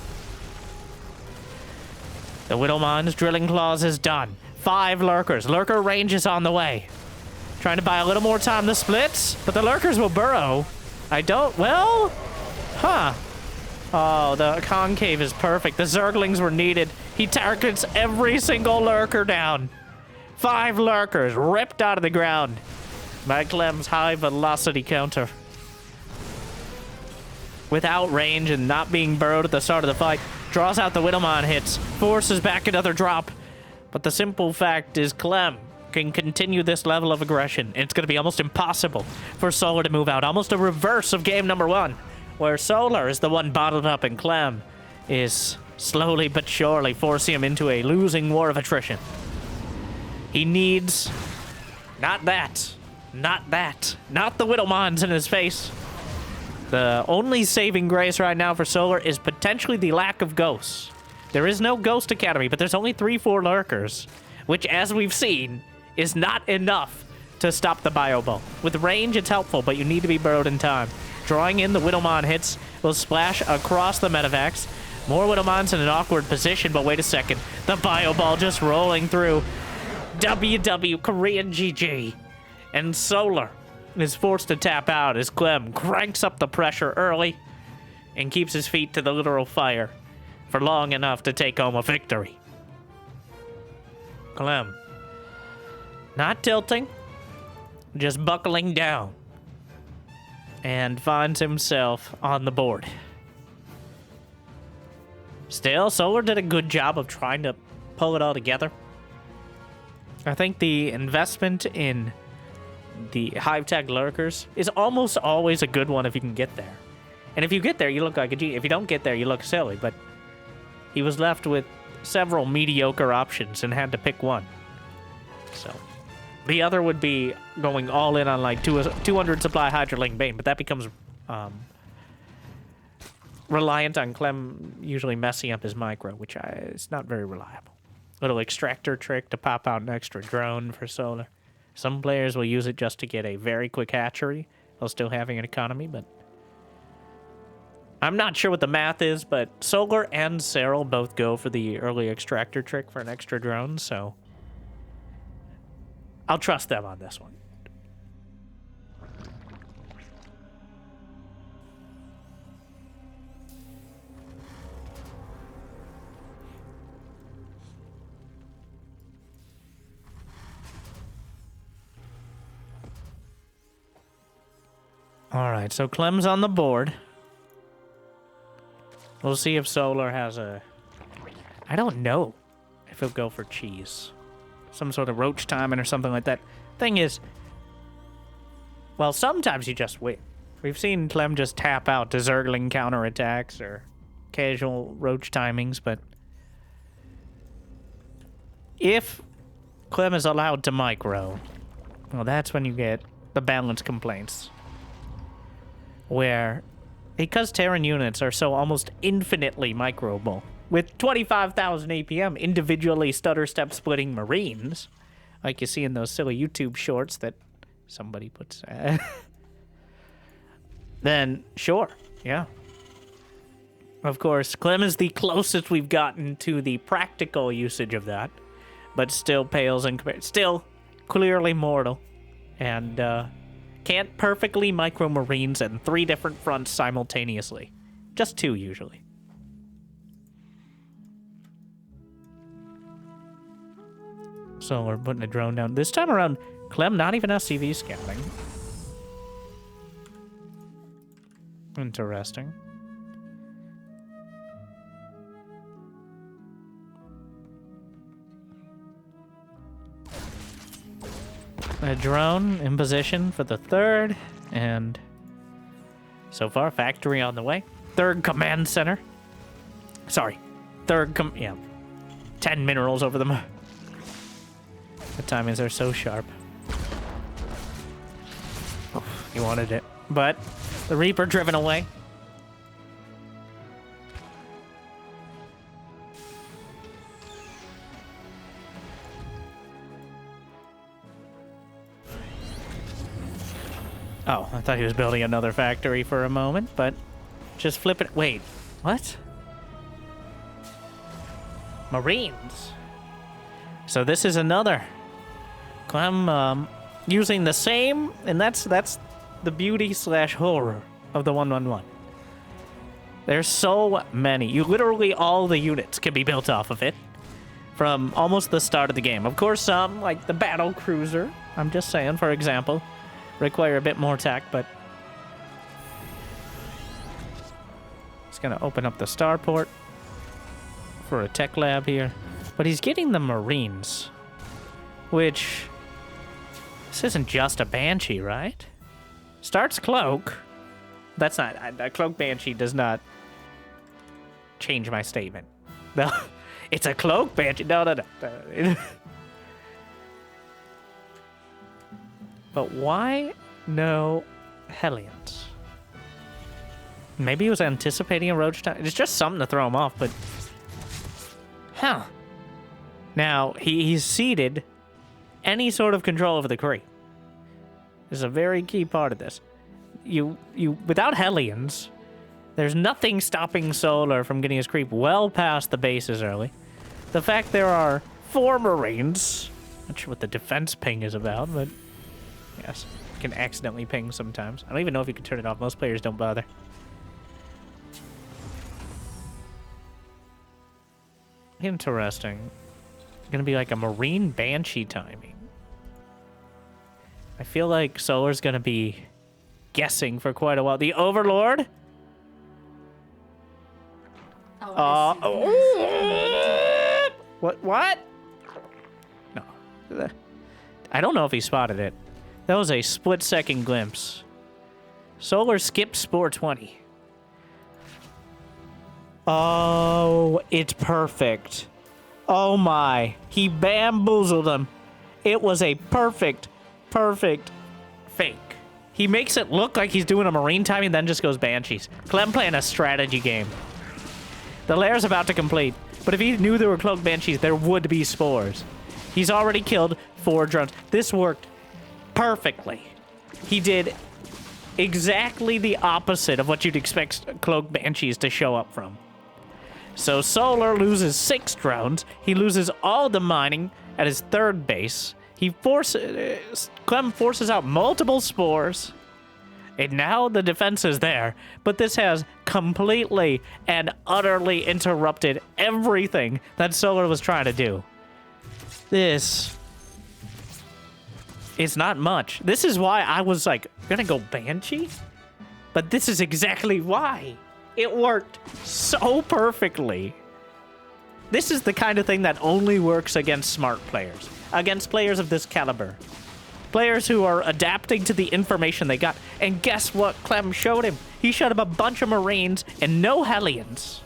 The Widowmawn's drilling claws is done. 5 lurkers. Lurker range is on the way. Trying to buy a little more time to splits, but the lurkers will burrow. Well, huh. Oh, the concave is perfect. The Zerglings were needed. He targets every single lurker down. 5 lurkers ripped out of the ground by Clem's high velocity counter. Without range and not being burrowed at the start of the fight, draws out the Widowmawn hits, forces back another drop. But the simple fact is Clem can continue this level of aggression. It's going to be almost impossible for Solar to move out. Almost a reverse of game number 1, where Solar is the one bottled up and Clem is slowly but surely forcing him into a losing war of attrition. He needs not that, not the Widowmawns in his face. The only saving grace right now for Solar is potentially the lack of ghosts. There is no Ghost Academy, but there's only 3-4 lurkers, which, as we've seen, is not enough to stop the Bio Ball. With range, it's helpful, but you need to be burrowed in time. Drawing in the Widowmawn hits will splash across the Medivacs. More Widowmawns in an awkward position, but wait a second. The Bio Ball just rolling through. WW Korean GG. And Solar is forced to tap out as Clem cranks up the pressure early and keeps his feet to the literal fire for long enough to take home a victory. Clem, not tilting, just buckling down, and finds himself on the board. Still, Solar did a good job of trying to pull it all together. I think the investment in the Hive-Tag Lurkers is almost always a good one if you can get there. And if you get there, you look like a G. If you don't get there, you look silly. But he was left with several mediocre options and had to pick one. So the other would be going all in on like 200 supply Hydroling Bane, but that becomes reliant on Clem usually messing up his micro, which is not very reliable. Little extractor trick to pop out an extra drone for Solar. Some players will use it just to get a very quick hatchery while still having an economy, but I'm not sure what the math is, but Solar and Cyril both go for the early extractor trick for an extra drone, so I'll trust them on this one. All right, so Clem's on the board. We'll see if Solar has a... I don't know if he'll go for cheese. Some sort of roach timing or something like that. Thing is, well, sometimes you just win. We've seen Clem just tap out to Zergling counterattacks or casual roach timings, but if Clem is allowed to micro, well, that's when you get the balance complaints. Where, because Terran units are so almost infinitely microable, with 25,000 APM individually stutter step splitting Marines, like you see in those silly YouTube shorts that somebody puts, then sure, yeah. Of course, Clem is the closest we've gotten to the practical usage of that, but still pales in comparison. Still clearly mortal, and can't perfectly micro Marines in 3 different fronts simultaneously. Just 2 usually. So we're putting a drone down. This time around, Clem not even SCV scouting. Interesting. A drone in position for the 3rd, and so far, factory on the way. 3rd command center. Sorry, 3rd 10 minerals over them. The timings are so sharp. Oh, he wanted it, but the Reaper driven away. Oh, I thought he was building another factory for a moment, but just flip it. Wait, what? Marines. So this is another. Clem using the same, and that's the beauty / horror of the 1-1-1. There's so many. You literally, all the units can be built off of it from almost the start of the game. Of course, some, like the battle cruiser, I'm just saying, for example, require a bit more tech, but it's gonna open up the starport for a tech lab here. But he's getting the Marines, which, this isn't just a Banshee, right? Starts Cloak. That's not, a Cloak Banshee does not change my statement. No, it's a Cloak Banshee. No. But why no Hellions? Maybe he was anticipating a Roach time. It's just something to throw him off, but... Huh. Now, he's ceded any sort of control over the creep. This is a very key part of this. You without Hellions, there's nothing stopping Solar from getting his creep well past the bases early. The fact there are 4 Marines, not sure what the defense ping is about, but yes, you can accidentally ping sometimes. I don't even know if you can turn it off. Most players don't bother. Interesting. It's gonna be like a Marine Banshee timing. I feel like Solar's gonna be guessing for quite a while. The Overlord? What? No. I don't know if he spotted it. That was a split-second glimpse. Solar skipped Spore 20. Oh, it's perfect. Oh my. He bamboozled him. It was a perfect fake. He makes it look like he's doing a Marine timing, then just goes Banshees. Clem playing a strategy game. The lair's about to complete, but if he knew there were Cloak Banshees, there would be Spores. He's already killed 4 drones. This worked perfectly. He did exactly the opposite of what you'd expect Cloak Banshees to show up from. So Solar loses 6 drones. He loses all the mining at his 3rd base. Clem forces out multiple Spores. And now the defense is there. But this has completely and utterly interrupted everything that Solar was trying to do. This is not much. This is why I was like, gonna go Banshee? But this is exactly why. It worked so perfectly. This is the kind of thing that only works against smart players. Against players of this caliber. Players who are adapting to the information they got. And guess what Clem showed him? He showed him a bunch of Marines and no Hellions.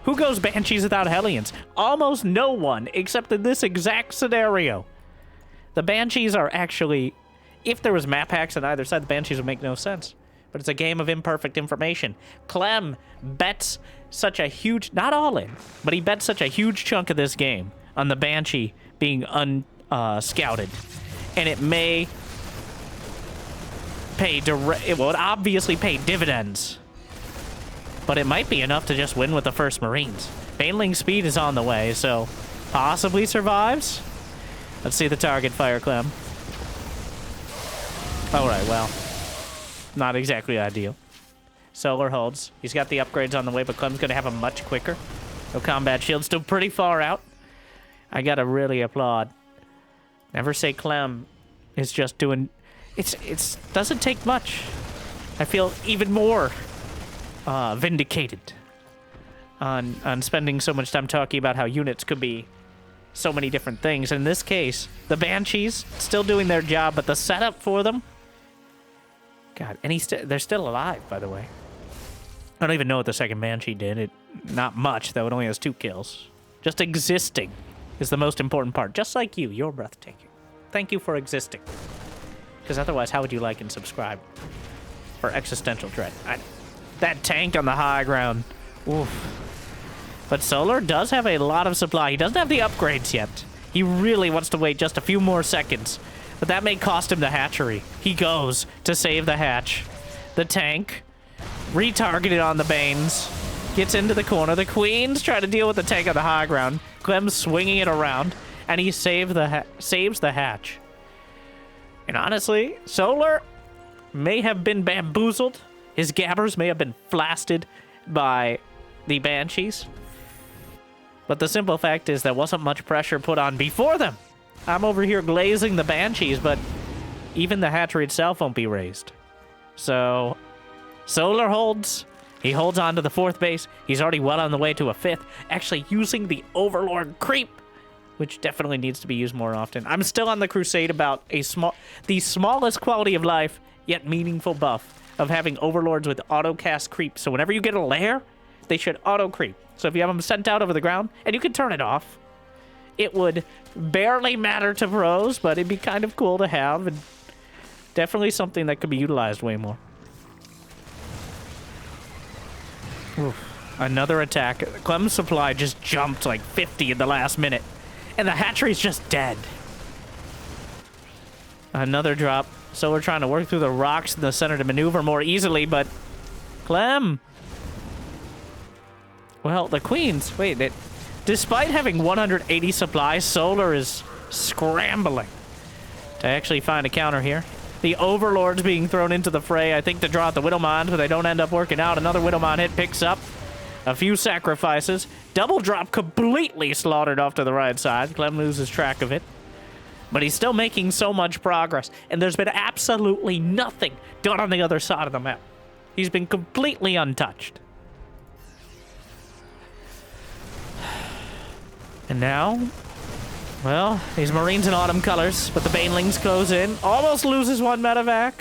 Who goes Banshees without Hellions? Almost no one, except in this exact scenario. The Banshees are actually... If there was map hacks on either side, the Banshees would make no sense. But it's a game of imperfect information. Clem bets such a huge... Not all in, but he bet such a huge chunk of this game on the Banshee being unscouted. And it may pay it would obviously pay dividends. But it might be enough to just win with the first Marines. Baneling speed is on the way, so possibly survives. Let's see the target fire, Clem. Alright, well. Not exactly ideal. Solar holds. He's got the upgrades on the way, but Clem's going to have them much quicker. No combat shield, still pretty far out. I gotta really applaud. Never say Clem is just doing... It's doesn't take much. I feel even more vindicated on spending so much time talking about how units could be so many different things. In this case, the Banshees still doing their job, but the setup for them... God, and they're still alive, by the way. I don't even know what the second Banshee did. Not much, though. It only has 2 kills. Just existing is the most important part. Just like you, you're breathtaking. Thank you for existing. Because otherwise, how would you like and subscribe for existential dread? That tank on the high ground. Oof. But Solar does have a lot of supply. He doesn't have the upgrades yet. He really wants to wait just a few more seconds but that may cost him the hatchery. He goes to save the hatch. The tank, retargeted on the Banes, gets into the corner. The Queens try to deal with the tank on the high ground. Clem's swinging it around, and he saves the hatch. And honestly, Solar may have been bamboozled. His gabbers may have been flasted by the Banshees. But the simple fact is there wasn't much pressure put on before them. I'm over here glazing the Banshees, but even the hatchery itself won't be raised. So, Solar holds. He holds on to the 4th base. He's already well on the way to a 5th. Actually using the Overlord creep, which definitely needs to be used more often. I'm still on the crusade about the smallest quality of life, yet meaningful buff of having Overlords with auto-cast creep. So whenever you get a lair, they should auto-creep. So if you have them sent out over the ground, and you can turn it off, it would barely matter to pros, but it'd be kind of cool to have, and definitely something that could be utilized way more. Oof. Another attack. Clem's supply just jumped like 50 in the last minute, and the hatchery's just dead. Another drop. So we're trying to work through the rocks in the center to maneuver more easily, but Clem. Well, the Queens, despite having 180 supplies, Solar is scrambling to actually find a counter here. The Overlords being thrown into the fray, I think, to draw out the Widowmons, but they don't end up working out. Another Widowmon hit picks up a few sacrifices. Double drop completely slaughtered off to the right side. Clem loses track of it. But he's still making so much progress, and there's been absolutely nothing done on the other side of the map. He's been completely untouched. And now, well, these Marines in autumn colors, but the Banelings close in. Almost loses one medevac.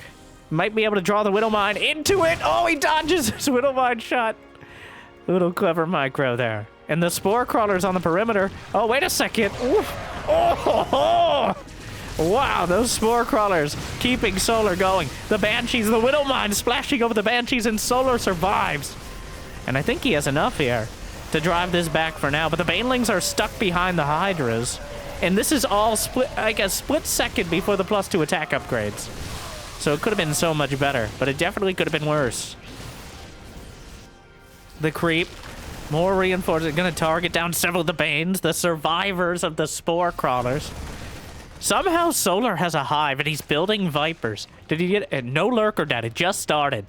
Might be able to draw the Widowmine into it. Oh, he dodges his Widowmine shot. Little clever micro there. And the Spore Crawlers on the perimeter. Oh, wait a second. Oof. Oh, wow, those Spore Crawlers keeping Solar going. The Banshees, the Widowmine splashing over the Banshees, and Solar survives. And I think he has enough here to drive this back for now, but the Banelings are stuck behind the Hydras. And this is all split, like a split second before the +2 attack upgrades. So it could have been so much better, but it definitely could have been worse. The creep, more reinforcements, gonna target down several of the Banes, the survivors of the Spore Crawlers. Somehow Solar has a hive and he's building Vipers. Did he get no lurker dead? It just started.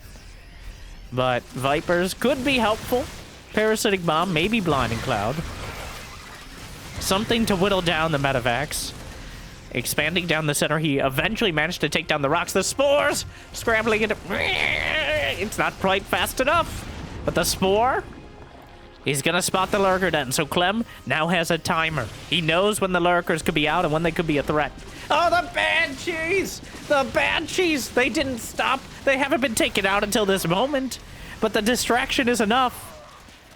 But Vipers could be helpful. Parasitic Bomb, maybe Blinding Cloud. Something to whittle down the medevacs. Expanding down the center, he eventually managed to take down the rocks. The Spores scrambling into... It's not quite fast enough. But the Spore, he's going to spot the lurker den. So Clem now has a timer. He knows when the lurkers could be out and when they could be a threat. Oh, the Banshees! The Banshees! They didn't stop. They haven't been taken out until this moment. But the distraction is enough.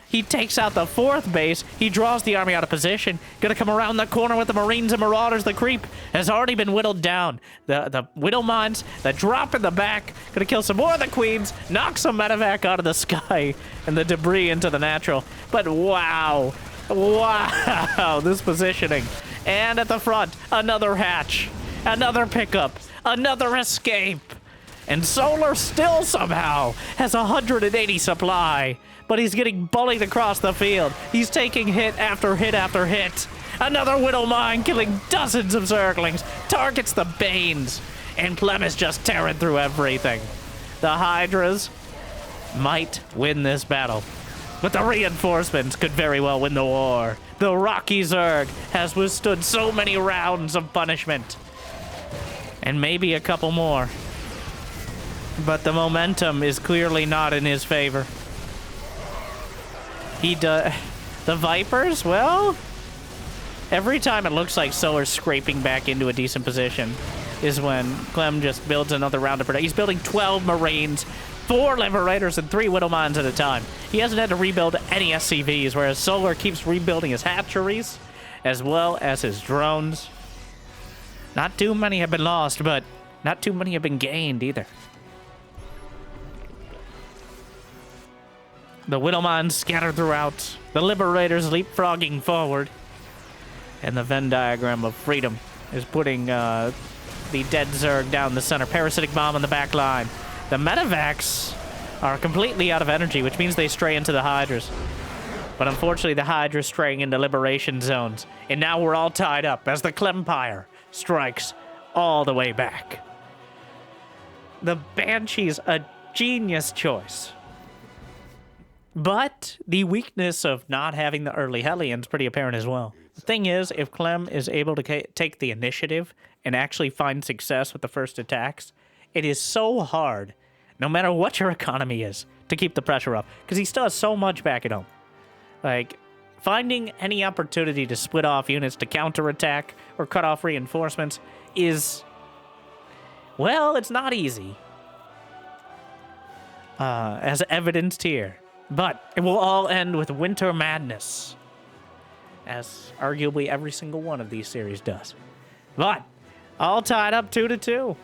He takes out the 4th base. He draws the army out of position. Gonna come around the corner with the Marines and Marauders. The creep has already been whittled down. The Widowmines, the drop in the back. Gonna kill some more of the Queens. Knock some medevac out of the sky. And the debris into the natural. But wow. Wow. This positioning. And at the front, another hatch. Another pickup. Another escape. And Solar still somehow has 180 supply. But he's getting bullied across the field. He's taking hit after hit after hit. Another Widowmine killing dozens of Zerglings. Targets the Banes. And Clem is just tearing through everything. The Hydras might win this battle. But the reinforcements could very well win the war. The Rocky Zerg has withstood so many rounds of punishment. And maybe a couple more. But the momentum is clearly not in his favor. The Vipers, well, every time it looks like Solar's scraping back into a decent position is when Clem just builds another round of production. He's building 12 Marines, 4 Liberators, and 3 Widowmines at a time. He hasn't had to rebuild any SCVs, whereas Solar keeps rebuilding his hatcheries as well as his drones. Not too many have been lost, but not too many have been gained either. The Widowmines scattered throughout. The Liberators leapfrogging forward. And the Venn diagram of freedom is putting the dead Zerg down the center. Parasitic Bomb on the back line. The Medivacs are completely out of energy, which means they stray into the Hydras. But unfortunately, the Hydra's straying into liberation zones. And now we're all tied up as the Clempire strikes all the way back. The Banshees, a genius choice. But the weakness of not having the early Hellions pretty apparent as well. The thing is, if Clem is able to take the initiative and actually find success with the first attacks, it is so hard, no matter what your economy is, to keep the pressure up. Because he still has so much back at home. Like, finding any opportunity to split off units to counterattack or cut off reinforcements is, well, it's not easy. As evidenced here. But it will all end with winter madness, as arguably every single one of these series does. But all tied up 2-2.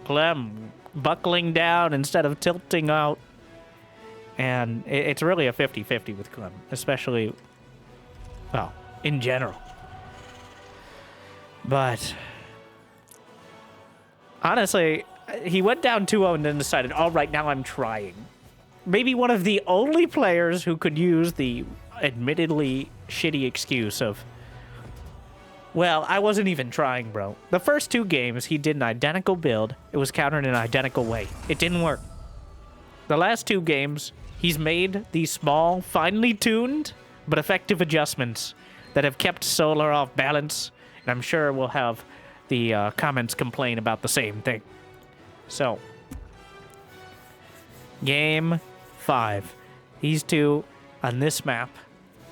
Clem buckling down instead of tilting out. And it's really a 50-50 with Clem, especially, well, in general. But honestly, he went down 2-0 and then decided, all right, now I'm trying. Maybe one of the only players who could use the admittedly shitty excuse of, well, I wasn't even trying, bro. The first 2 games, he did an identical build. It was countered in an identical way. It didn't work. The last 2 games, he's made these small, finely tuned, but effective adjustments that have kept Solar off balance. And I'm sure we'll have the comments complain about the same thing. So, Game 5. These two on this map,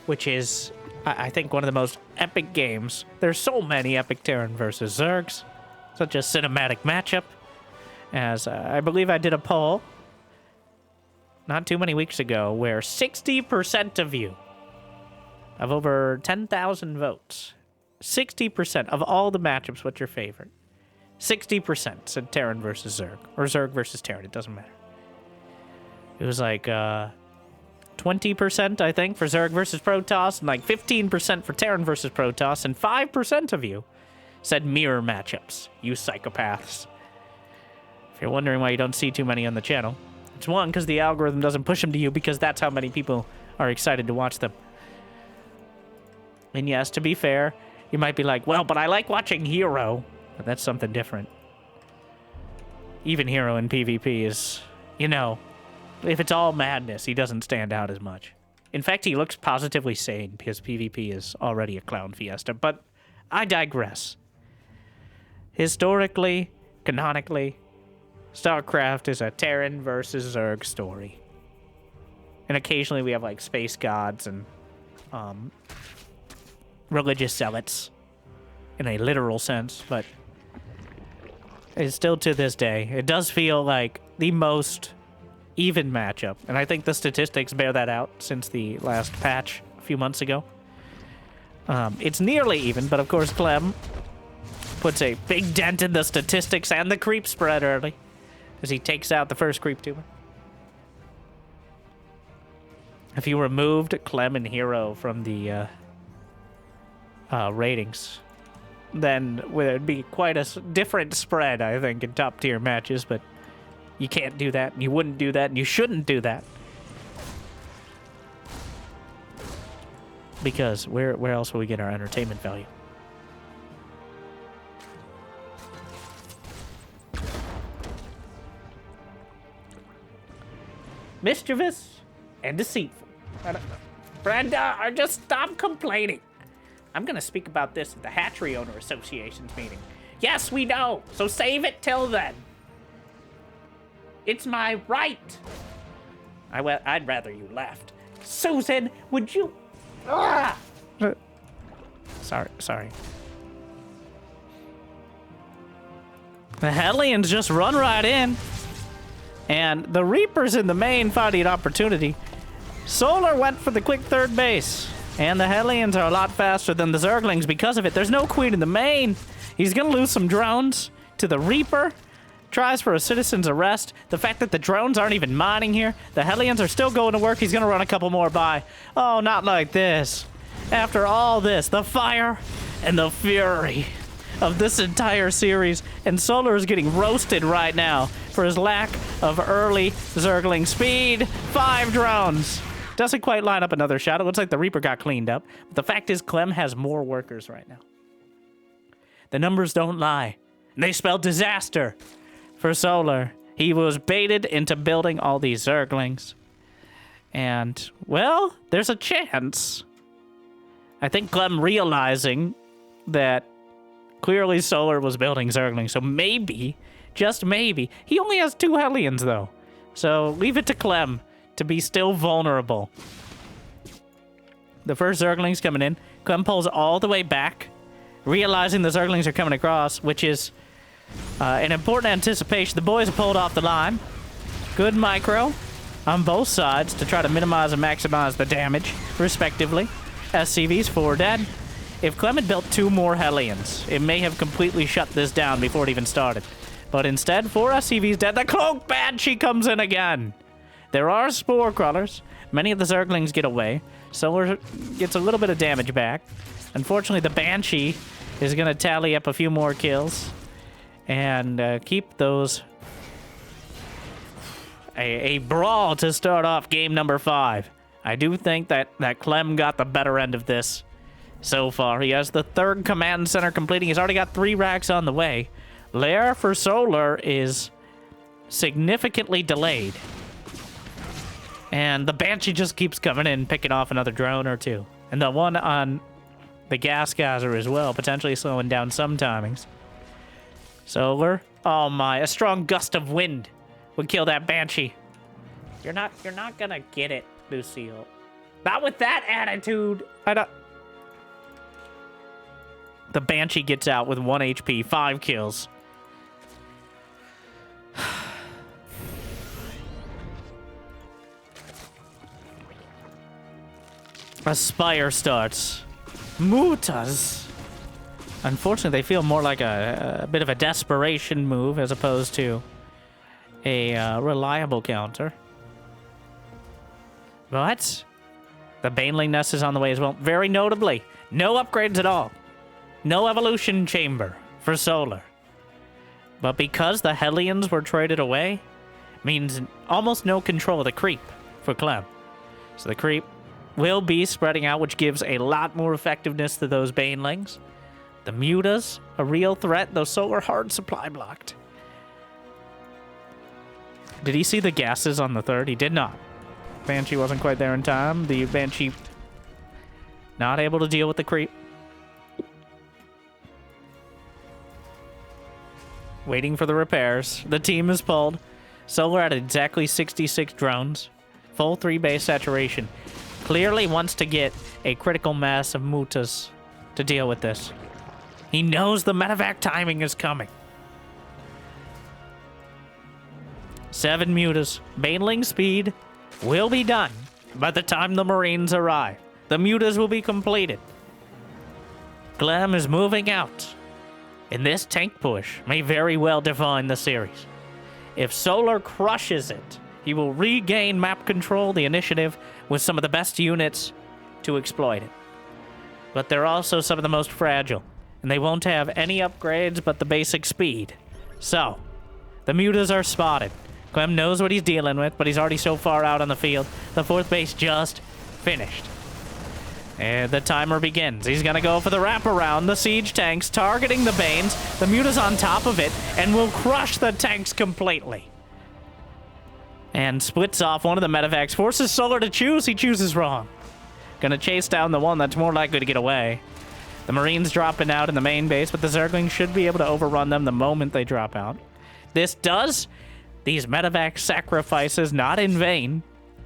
which is, I think, one of the most epic games. There's so many epic Terran versus Zergs. Such a cinematic matchup. As I believe I did a poll not too many weeks ago where 60% of you, of over 10,000 votes, 60% of all the matchups, what's your favorite? 60% said Terran versus Zerg, or Zerg versus Terran, it doesn't matter. It was like 20%, I think, for Zerg versus Protoss, and like 15% for Terran versus Protoss, and 5% of you said mirror matchups. You psychopaths. If you're wondering why you don't see too many on the channel, it's one, because the algorithm doesn't push them to you, because that's how many people are excited to watch them. And yes, to be fair, you might be like, well, but I like watching Hero. But that's something different. Even Hero in PvP is, you know, if it's all madness, he doesn't stand out as much. In fact, he looks positively sane because PvP is already a clown fiesta. But I digress. Historically, canonically, StarCraft is a Terran versus Zerg story. And occasionally we have like space gods and religious zealots in a literal sense, but it's still to this day. It does feel like the most even matchup, and I think the statistics bear that out since the last patch a few months ago. It's nearly even, but of course Clem puts a big dent in the statistics and the creep spread early as he takes out the first creep tumor. If you removed Clem and Hero from the ratings, then it'd be quite a different spread, I think, in top tier matches, but you can't do that, and you wouldn't do that, and you shouldn't do that. Because where else will we get our entertainment value? Mischievous and deceitful. Brenda, just stop complaining. I'm going to speak about this at the Hatchery Owner Association's meeting. Yes, we know, so save it till then. It's my right. I'd rather you left. Susan, would you... Ah! Sorry. The Hellions just run right in. And the Reapers in the main finding an opportunity. Solar went for the quick third base. And the Hellions are a lot faster than the Zerglings because of it. There's no queen in the main. He's going to lose some drones to the Reaper. Tries for a citizen's arrest. The fact that the drones aren't even mining here. The Hellions are still going to work. He's going to run a couple more by. Oh, not like this. After all this, the fire and the fury of this entire series, and Solar is getting roasted right now for his lack of early Zergling speed. 5 drones. Doesn't quite line up another shot. It looks like the Reaper got cleaned up. But the fact is, Clem has more workers right now. The numbers don't lie. They spell disaster for Solar. He was baited into building all these Zerglings. And, well, there's a chance. I think Clem realizing that clearly Solar was building Zerglings. So maybe, just maybe, he only has 2 Hellions, though. So leave it to Clem to be still vulnerable. The first Zergling's coming in. Clem pulls all the way back, realizing the Zerglings are coming across, which is an important anticipation. The boys have pulled off the line. Good micro on both sides to try to minimize and maximize the damage, respectively. SCV's 4 dead. If Clem had built 2 more Hellions, it may have completely shut this down before it even started. But instead, 4 SCV's dead. The Cloak Banshee comes in again. There are Spore Crawlers. Many of the Zerglings get away. Solar gets a little bit of damage back. Unfortunately, the Banshee is going to tally up a few more kills and keep those a brawl to start off game number 5. I do think that Clem got the better end of this so far. He has the 3rd command center completing. He's already got 3 racks on the way. Lair for Solar is significantly delayed. And the Banshee just keeps coming in, picking off another drone or 2. And the one on the gas geyser as well, potentially slowing down some timings. Solar, oh my, a strong gust of wind would kill that Banshee. You're not gonna get it, Lucille. Not with that attitude. I don't. The Banshee gets out with 1 HP, 5 kills. Aspire starts. Mutas. Unfortunately, they feel more like a bit of a desperation move as opposed to a reliable counter. But the Baneling Nest is on the way as well. Very notably, no upgrades at all. No evolution chamber for Solar. But because the Hellions were traded away, means almost no control of the creep for Clem. So the creep will be spreading out, which gives a lot more effectiveness to those Banelings. The Mutas, a real threat, though Solar hard supply blocked. Did he see the gases on the 3rd? He did not. Banshee wasn't quite there in time. The Banshee not able to deal with the creep. Waiting for the repairs. The team is pulled. Solar at exactly 66 drones. Full 3 base saturation. Clearly wants to get a critical mass of Mutas to deal with this. He knows the medevac timing is coming. 7 Mutas. Baneling speed will be done by the time the Marines arrive. The Mutas will be completed. Clem is moving out. And this tank push may very well define the series. If Solar crushes it, he will regain map control, the initiative, with some of the best units to exploit it. But they're also some of the most fragile, and they won't have any upgrades but the basic speed. So, the Mutas are spotted. Clem knows what he's dealing with, but he's already so far out on the field. The 4th base just finished. And the timer begins. He's going to go for the wraparound. The siege tanks targeting the Banes. The Muta's on top of it and will crush the tanks completely. And splits off one of the medevacs. Forces Solar to choose. He chooses wrong. Gonna chase down the one that's more likely to get away. The Marines dropping out in the main base, but the Zergling should be able to overrun them the moment they drop out. This does these medevac sacrifices not in vain,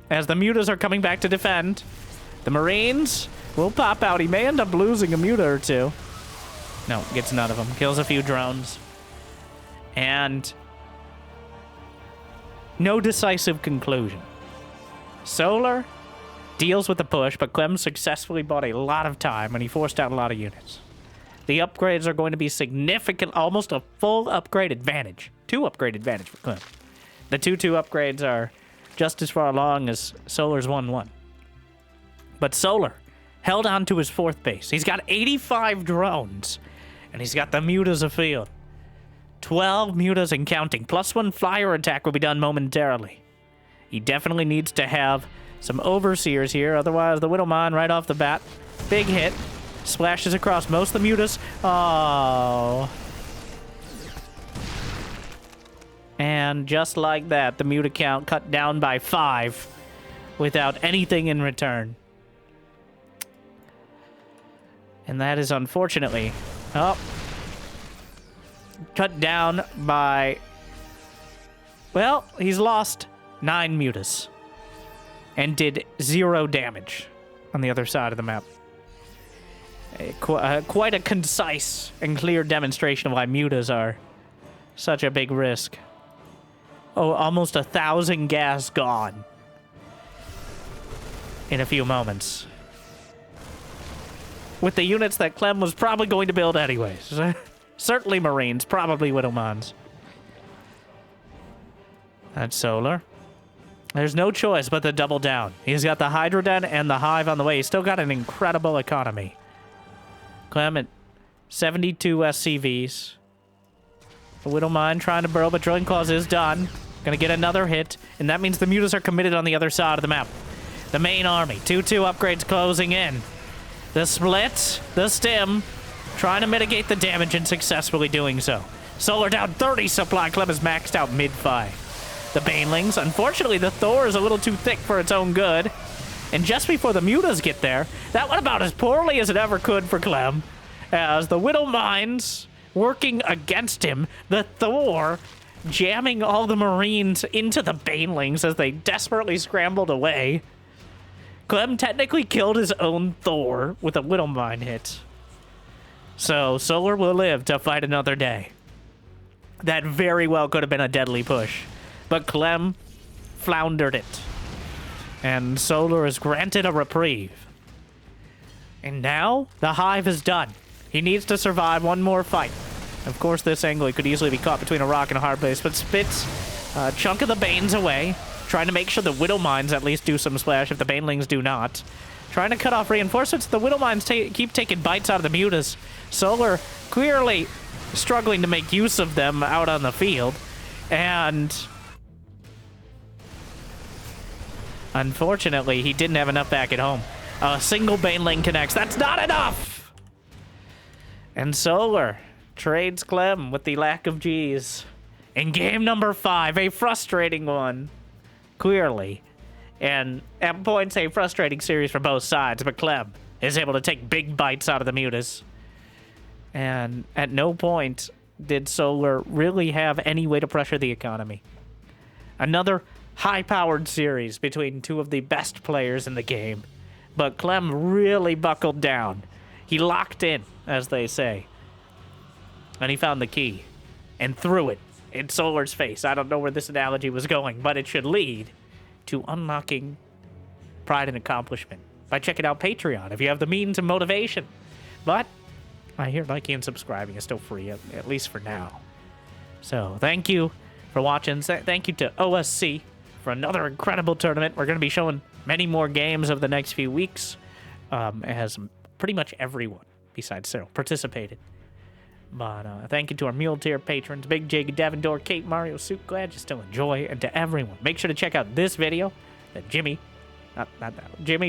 as the Mutas are coming back to defend. The Marines will pop out. He may end up losing a Muta or 2. No, gets none of them. Kills a few drones. And no decisive conclusion. Solar deals with the push, but Clem successfully bought a lot of time and he forced out a lot of units. The upgrades are going to be significant, almost a full upgrade advantage. 2 upgrade advantage for Clem. The 2-2 upgrades are just as far along as Solar's 1-1. But Solar held on to his 4th base. He's got 85 drones And he's got the mutas afield. 12 mutas and counting. +1 flyer attack will be done momentarily. He definitely needs to have some overseers here. Otherwise, the Widowmine right off the bat. Big hit. Splashes across most of the mutas. Oh. And just like that, the muta count cut down by 5 without anything in return. And that is unfortunately... Oh. Cut down by... Well, he's lost 9 mutas. And did 0 damage on the other side of the map. Quite a concise and clear demonstration of why mutas are such a big risk. Oh, almost 1,000 gas gone in a few moments. With the units that Clem was probably going to build anyways. Certainly Marines, probably Widowmines. That's Solar. There's no choice but to double down. He's got the Hydra Den and the Hive on the way. He's still got an incredible economy. Clem at 72 SCVs. The Widowmine trying to burrow, but Drilling Claws is done. Gonna get another hit, and that means the mutas are committed on the other side of the map. The main army, 2-2 upgrades closing in. The split, the stim, trying to mitigate the damage and successfully doing so. Solar down 30 supply. Clem is maxed out mid-fight. The Banelings, unfortunately the Thor is a little too thick for its own good. And just before the mutas get there, that went about as poorly as it ever could for Clem. As the Widowmines working against him, the Thor jamming all the Marines into the Banelings as they desperately scrambled away. Clem technically killed his own Thor with a Widowmine hit. So Solar will live to fight another day. That very well could have been a deadly push. But Clem floundered it. And Solar is granted a reprieve. And now, the Hive is done. He needs to survive one more fight. Of course, this angle could easily be caught between a rock and a hard place, but spits a chunk of the Banes away, trying to make sure the Widowmines at least do some splash if the Banelings do not. Trying to cut off reinforcements. The Widowmines keep taking bites out of the mutas. Solar clearly struggling to make use of them out on the field. And... unfortunately, he didn't have enough back at home. A single Baneling connects. That's not enough! And Solar trades Clem with the lack of G's. In game number 5, a frustrating one. Clearly. And at points, a frustrating series for both sides, but Clem is able to take big bites out of the mutas. And at no point did Solar really have any way to pressure the economy. Another high-powered series between two of the best players in the game. But Clem really buckled down. He locked in, as they say. And he found the key. And threw it in Solar's face. I don't know where this analogy was going, but it should lead to unlocking pride and accomplishment by checking out Patreon if you have the means and motivation. But I hear liking and subscribing is still free, at least for now. So thank you for watching. Thank you to OSC for another incredible tournament. We're going to be showing many more games over the next few weeks, as pretty much everyone besides Cyril participated. But thank you to our Mule Tier patrons, Big Jig, Davendor, Kate, Mario, Soup, glad you still enjoy, and to everyone, make sure to check out this video that Jimmy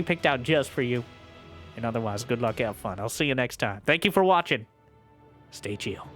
picked out just for you. And otherwise, good luck, have fun. I'll see you next time. Thank you for watching. Stay chill.